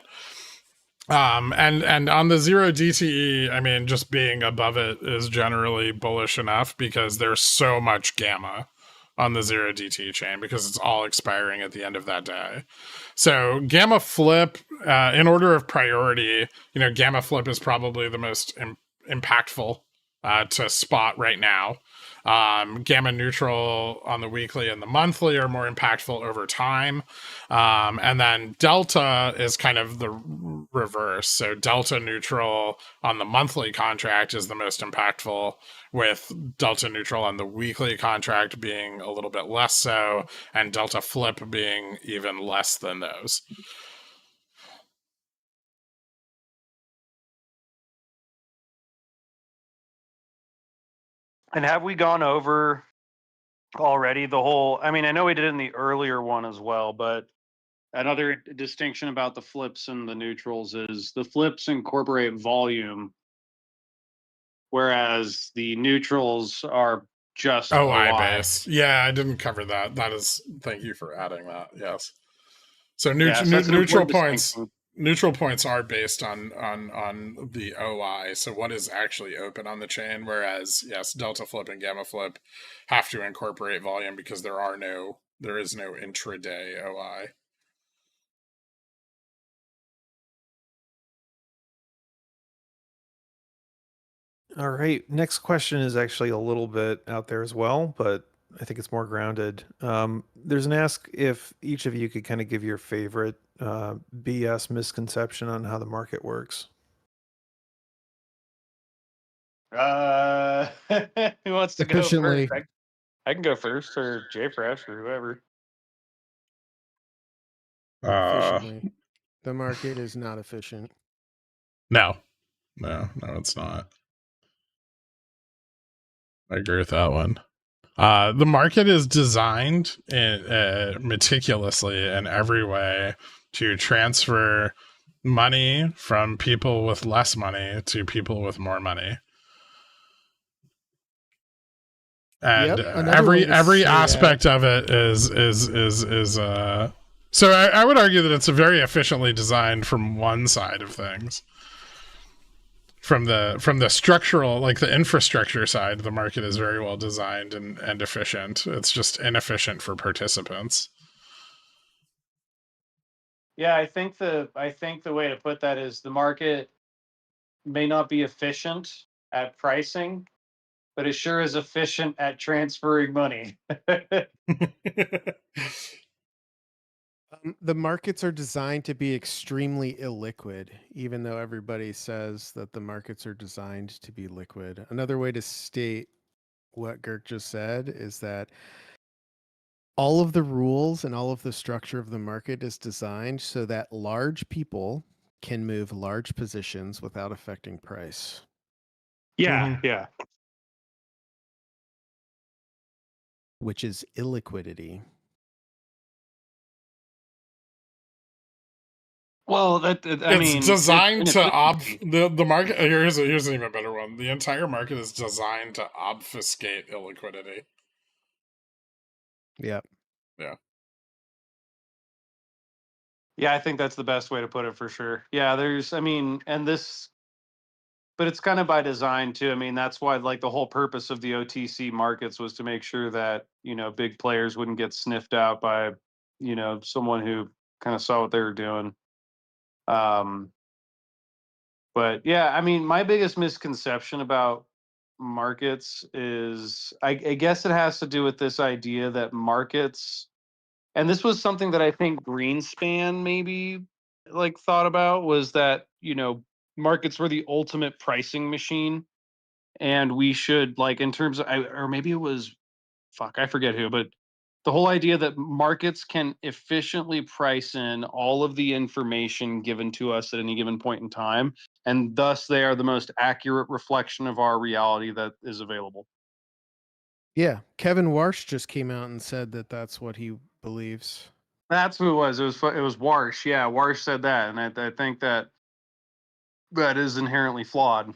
And on the 0 DTE, I mean, just being above it is generally bullish enough because there's so much gamma on the 0 DTE chain because it's all expiring at the end of that day. So gamma flip, in order of priority, gamma flip is probably the most impactful to spot right now. Gamma neutral on the weekly and the monthly are more impactful over time. And then delta is kind of the reverse. So delta neutral on the monthly contract is the most impactful, with delta neutral on the weekly contract being a little bit less so, and delta flip being even less than those. And have we gone over already the whole, I mean, I know we did it in the earlier one as well, but another distinction about the flips and the neutrals is the flips incorporate volume, whereas the neutrals are just OI OI. base. Yeah, I didn't cover that. That is, thank you for adding that. Yes. So, Yeah, so that's an neutral important points. distinction. Neutral points are based on the OI, so what is actually open on the chain. Whereas, yes, delta flip and gamma flip have to incorporate volume because there is no intraday OI. All right. Next question is actually a little bit out there as well, but I think it's more grounded. There's an ask if each of you could kind of give your favorite BS misconception on how the market works. Who wants to go Efficiently. first? I can go first, or JFresh, or whoever. Efficiently. The market is not efficient. No, it's not. I agree with that one. The market is designed meticulously in every way to transfer money from people with less money to people with more money. And every aspect of it is so I would argue that it's very efficiently designed from one side of things. From the structural, like the infrastructure side, the market is very well designed and efficient. It's just inefficient for participants. Yeah, I think the way to put that is the market may not be efficient at pricing, but it sure is efficient at transferring money. The markets are designed to be extremely illiquid, even though everybody says that the markets are designed to be liquid. Another way to state what Girk just said is that all of the rules and all of the structure of the market is designed so that large people can move large positions without affecting price. Yeah, yeah. Which is illiquidity. Well, it's designed to the market. Here's an even better one. The entire market is designed to obfuscate illiquidity. Yeah. Yeah. Yeah, I think that's the best way to put it for sure. Yeah, but it's kind of by design too. I mean, that's why like the whole purpose of the OTC markets was to make sure that, big players wouldn't get sniffed out by, someone who kind of saw what they were doing. But yeah, I mean, my biggest misconception about markets is I guess it has to do with this idea that markets, and this was something that I think Greenspan maybe like thought about, was that, markets were the ultimate pricing machine. And we should, like, in terms of, or maybe it was, I forget who, but the whole idea that markets can efficiently price in all of the information given to us at any given point in time, and thus they are the most accurate reflection of our reality that is available. Yeah. Kevin Warsh just came out and said that that's what he believes. That's who it was. It was Warsh. Yeah, Warsh said that, and I think that is inherently flawed.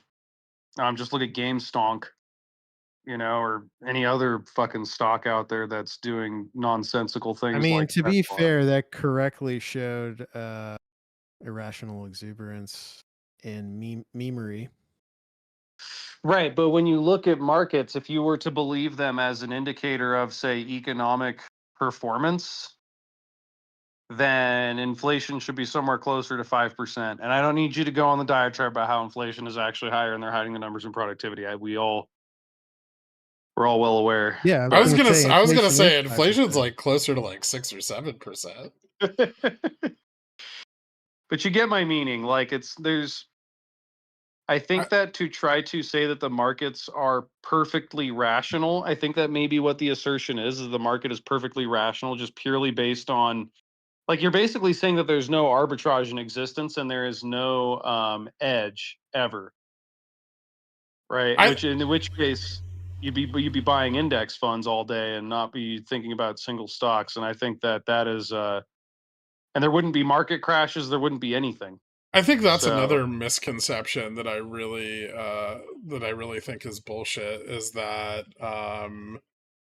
Just look at GameStonk, or any other fucking stock out there that's doing nonsensical things. I mean, like to be fair, that correctly showed irrational exuberance and memery. Right, but when you look at markets, if you were to believe them as an indicator of, say, economic performance, then inflation should be somewhere closer to 5%. And I don't need you to go on the diatribe about how inflation is actually higher and they're hiding the numbers in productivity. We're We're all well aware. Yeah, I was gonna say is inflation's 5%. like closer to like 6 or 7%. But you get my meaning. Like I think that to try to say that the markets are perfectly rational, I think that maybe what the assertion is the market is perfectly rational, just purely based on, like, you're basically saying that there's no arbitrage in existence and there is no edge ever, right? I Which in which case you'd be buying index funds all day and not be thinking about single stocks. And I think that is and there wouldn't be market crashes, there wouldn't be anything. I think that's So- another misconception that I really think is bullshit, is that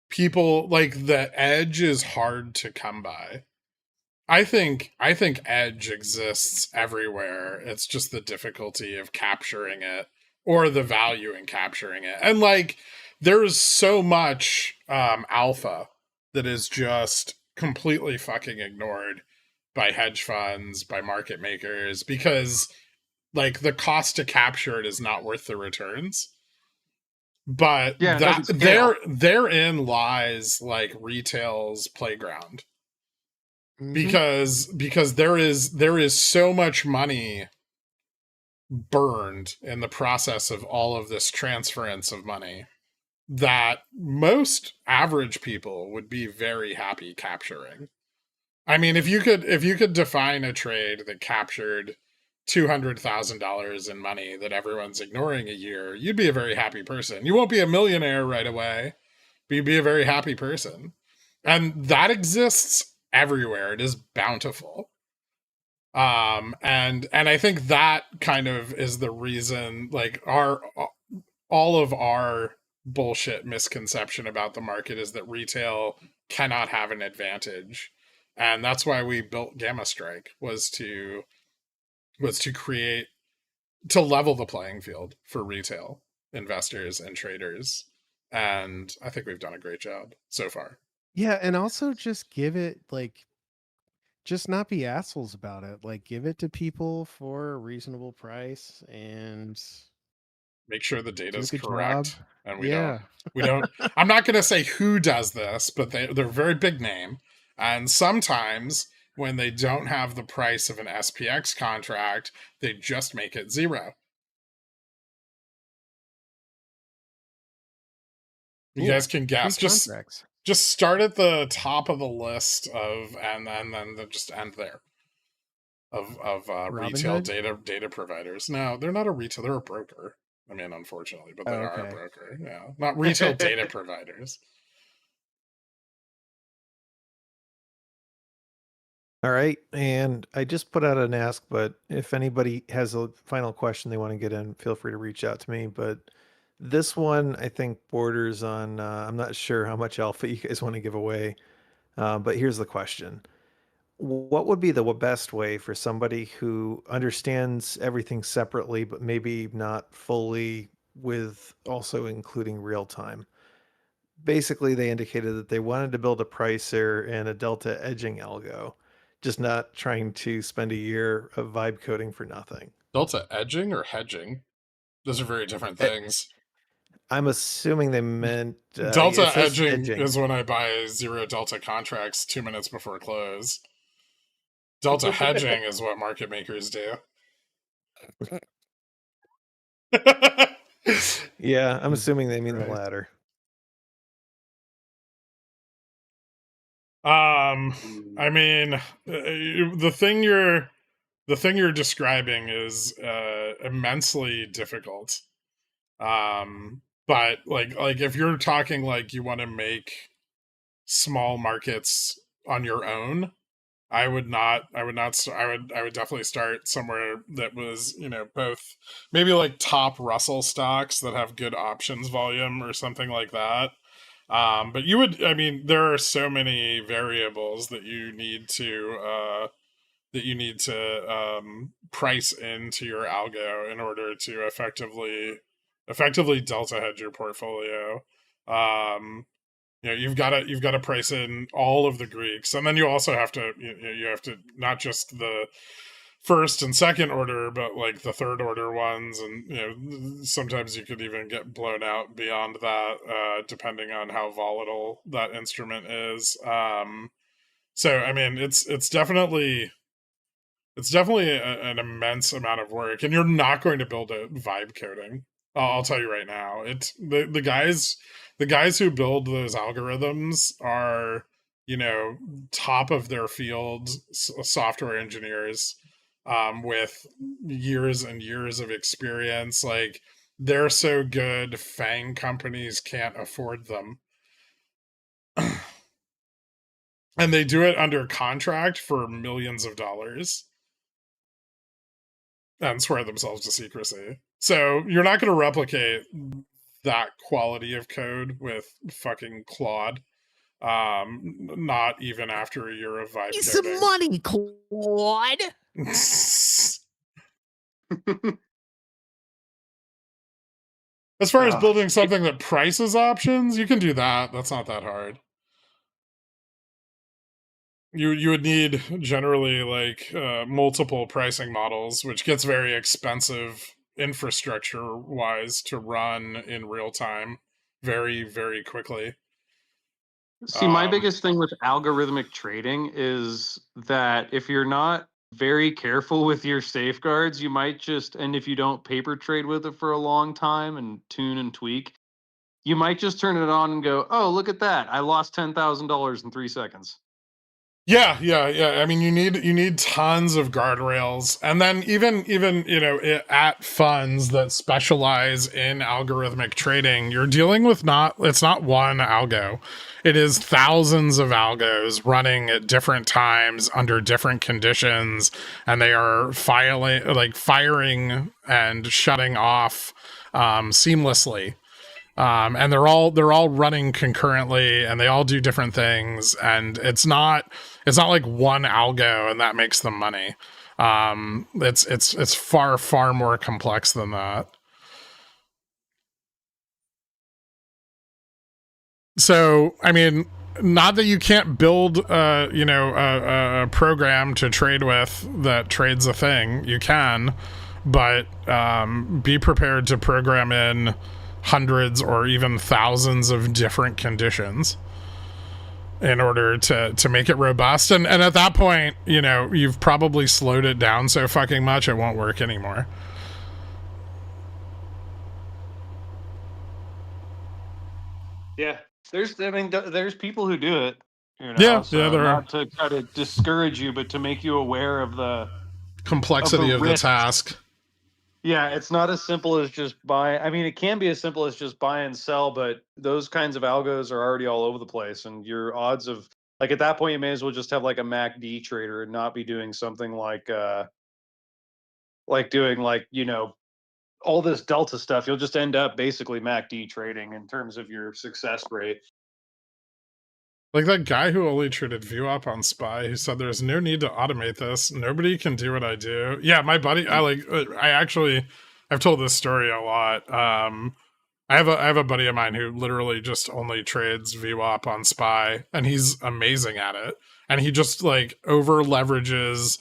people like the edge is hard to come by. I think edge exists everywhere. It's just the difficulty of capturing it or the value in capturing it. And like there's so much alpha that is just completely fucking ignored by hedge funds, by market makers, because like the cost to capture it is not worth the returns. But Yeah, it that doesn't scale. therein lies like retail's playground. Mhm. Because there is so much money burned in the process of all of this transference of money that most average people would be very happy capturing. I mean, if you could define a trade that captured $200,000 in money that everyone's ignoring a year, you'd be a very happy person. You won't be a millionaire right away, but you'd be a very happy person. And that exists everywhere. It is bountiful. And I think that kind of is the reason, like all of our bullshit misconception about the market is that retail cannot have an advantage. And that's why we built GammaStrike, was to create, to level the playing field for retail investors and traders. And I think we've done a great job so far. Yeah, and also just give it like, just not be assholes about it. Like, give it to people for a reasonable price and Make sure the do data a is good correct. job. And we Yeah. don't, I'm not going to say who does this, but they're a very big name. And sometimes when they don't have the price of an SPX contract, they just make it 0. You Cool. guys can guess. Free contracts. Just start at the top of the list of, and then just end there. Of retail Robinhood? data providers. No, they're not a retail, they're a broker. I mean, unfortunately, but they are a Okay. broker. Yeah, not retail data providers. All right. And I just put out an ask, but if anybody has a final question they want to get in, feel free to reach out to me. But this one, I think, borders on, I'm not sure how much alpha you guys want to give away. But here's the question. What would be the best way for somebody who understands everything separately, but maybe not fully, with also including real time? Basically, they indicated that they wanted to build a pricer and a delta edging algo, just not trying to spend a year of vibe coding for nothing. Delta edging or hedging? Those are very different things. I'm assuming they meant Delta it says edging is when I buy 0 delta contracts 2 minutes before close. Delta hedging is what market makers do. Yeah, I'm assuming they mean Right. the latter. I mean, the thing you're describing is immensely difficult. But like if you're talking like you want to make small markets on your own, I would definitely start somewhere that was, both maybe like top Russell stocks that have good options volume or something like that. But there are so many variables that you need to price into your algo in order to effectively delta hedge your portfolio. You've got to price in all of the Greeks, and then you also have to you have to not just first and second order, but like the third order ones, and sometimes you could even get blown out beyond that, depending on how volatile that instrument is. So I mean, it's definitely an immense amount of work, and you're not going to build it vibe coding. I'll tell you right now. It's the guys who build those algorithms are, top of their field software engineers, with years and years of experience. Like, they're so good, FANG companies can't afford them. And they do it under contract for millions of dollars and swear themselves to secrecy. So you're not going to replicate that quality of code with fucking Claude. Not even after a year of vibe Some coding. money, Claude. As far as building something that prices options, you can do that. That's not that hard. You would need generally like multiple pricing models, which gets very expensive infrastructure wise to run in real time very, very quickly. See, my biggest thing with algorithmic trading is that if you're not very careful with your safeguards, you might just, and if you don't paper trade with it for a long time and tune and tweak, you might just turn it on and go, oh, look at that. I lost $10,000 in 3 seconds. Yeah. I mean, you need tons of guardrails, and then even at funds that specialize in algorithmic trading, you're dealing with it's not one algo, it is thousands of algos running at different times under different conditions, and they are firing and shutting off seamlessly. And they're all running concurrently, and they all do different things, and it's not like one algo and that makes them money. It's far more complex than that. So I mean, not that you can't build a program to trade with that trades a thing. You can, but be prepared to program in hundreds or even thousands of different conditions in order to make it robust. And at that point, you've probably slowed it down so fucking much it won't work anymore. Yeah. There's people who do it. Yeah, there are. Not to try to discourage you, but to make you aware of the complexity of the task. Yeah, it's not as simple as just buy. I mean, it can be as simple as just buy and sell, but those kinds of algos are already all over the place, and your odds of, like, at that point, you may as well just have like a MACD trader and not be doing something like doing all this delta stuff. You'll just end up basically MACD trading in terms of your success rate. Like that guy who only traded VWAP on SPY, who said there's no need to automate this. Nobody can do what I do. Yeah, my buddy, I've told this story a lot. I have a buddy of mine who literally just only trades VWAP on SPY, and he's amazing at it. And he just like over leverages,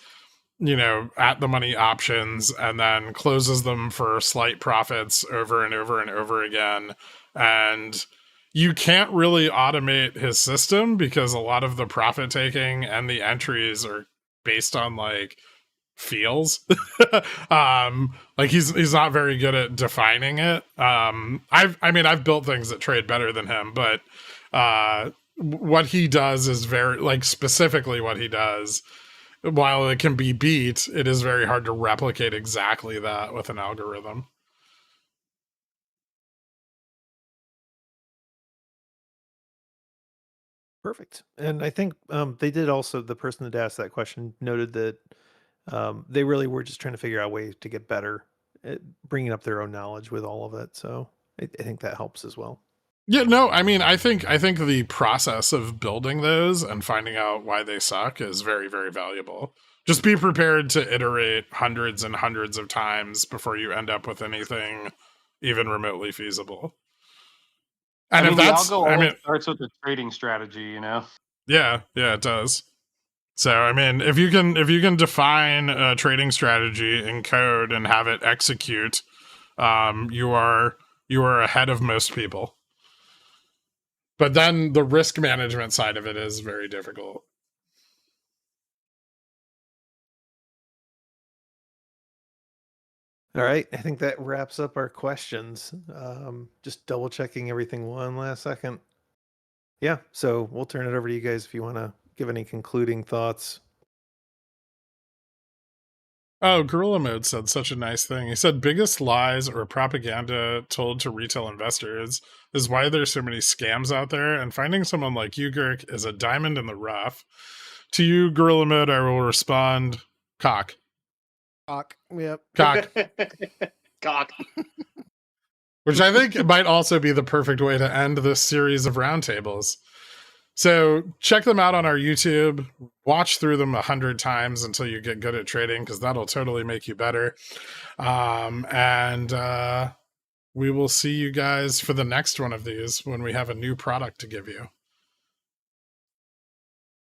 at the money options, and then closes them for slight profits over and over and over again. And you can't really automate his system because a lot of the profit taking and the entries are based on like feels. Like he's not very good at defining it. I've built things that trade better than him, but what he does is very, like, specifically what he does, while it can be beat, it is very hard to replicate exactly that with an algorithm. Perfect. And I think they did also, the person that asked that question noted that they really were just trying to figure out ways to get better at bringing up their own knowledge with all of it. So I think that helps as well. Yeah, no, I mean, I think the process of building those and finding out why they suck is very, very valuable. Just be prepared to iterate hundreds and hundreds of times before you end up with anything even remotely feasible. And if that's, the algo starts with the trading strategy, Yeah, it does. So, I mean, if you can define a trading strategy in code and have it execute, you are ahead of most people. But then the risk management side of it is very difficult. All right, I think that wraps up our questions. Just double checking everything one last second. Yeah, so we'll turn it over to you guys if you want to give any concluding thoughts. Oh, Gorilla Mode said such a nice thing. He said biggest lies or propaganda told to retail investors is why there's so many scams out there, and finding someone like you, Girk, is a diamond in the rough. To you, Gorilla Mode, I will respond, cock. Cock. Yep. Cock. Cock. Which I think might also be the perfect way to end this series of roundtables. So check them out on our YouTube. Watch through them 100 times until you get good at trading, because that'll totally make you better. And we will see you guys for the next one of these when we have a new product to give you.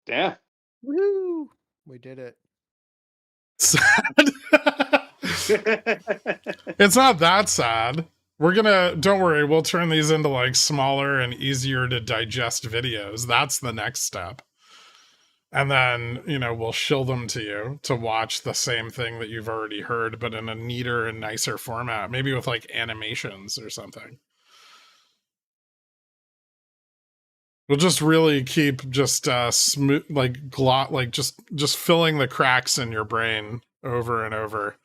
Yeah. Woo! We did it. Sad. It's not that sad. Don't worry, we'll turn these into like smaller and easier to digest videos. That's the next step. And then, we'll shill them to you to watch the same thing that you've already heard, but in a neater and nicer format, maybe with like animations or something. We'll just really keep just smooth, just filling the cracks in your brain over and over.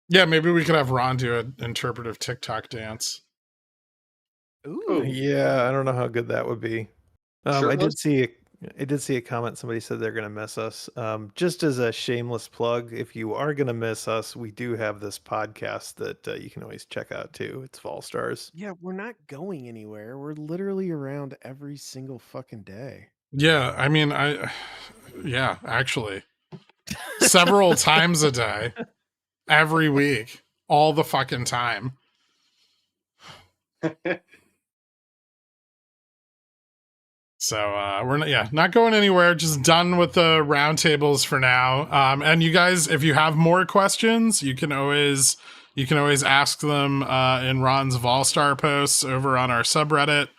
Yeah, maybe we could have Ron do an interpretive TikTok dance. Ooh. Yeah, I don't know how good that would be. Sure, I did see a comment. Somebody said they're going to miss us. Just as a shameless plug, if you are going to miss us, we do have this podcast that you can always check out too. It's Vol Stars. Yeah, we're not going anywhere. We're literally around every single fucking day. Yeah, I mean, yeah, actually, several times a day, every week, all the fucking time. So we're not going anywhere. Just done with the roundtables for now. And you guys, if you have more questions, you can always ask them in Ron's Volstar posts over on our subreddit,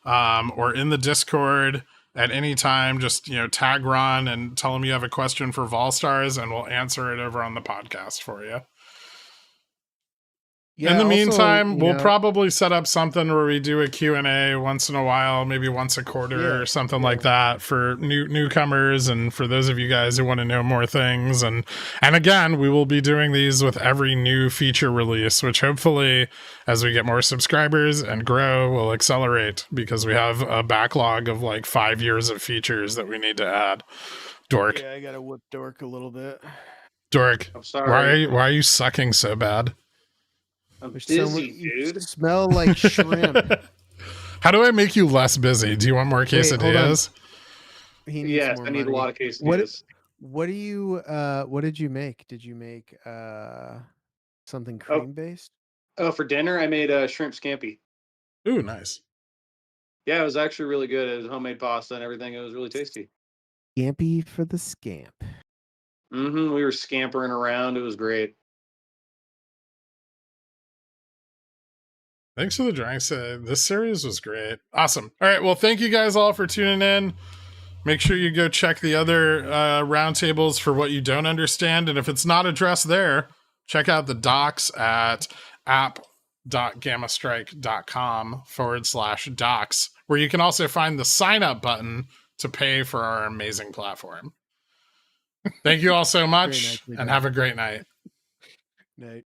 or in the Discord at any time. Just tag Ron and tell him you have a question for Volstars, and we'll answer it over on the podcast for you. Yeah, in the also, meantime, we'll probably set up something where we do a Q&A once in a while, maybe once a quarter or something like that for newcomers and for those of you guys who want to know more things. And again, we will be doing these with every new feature release, which hopefully, as we get more subscribers and grow, will accelerate, because we have a backlog of like 5 years of features that we need to add. Dork. Yeah, I gotta whip Dork a little bit. Dork, I'm sorry. why are you sucking so bad? I'm There's busy, you dude. smell like shrimp. How do I make you less busy? Do you want more quesadillas? He needs Yes, more I need money. a lot of quesadillas. What do you what did you make? Did you make something cream based? Oh, for dinner I made shrimp scampi. Ooh, nice. Yeah, it was actually really good. It was homemade pasta and everything. It was really tasty. Scampy for the scamp. Mm-hmm. We were scampering around. It was great. Thanks for the drinks. This series was great. Awesome. All right. Well, thank you guys all for tuning in. Make sure you go check the other roundtables for what you don't understand. And if it's not addressed there, check out the docs at app.gammastrike.com/docs, where you can also find the sign up button to pay for our amazing platform. Thank you all so much, and have a great night. Night.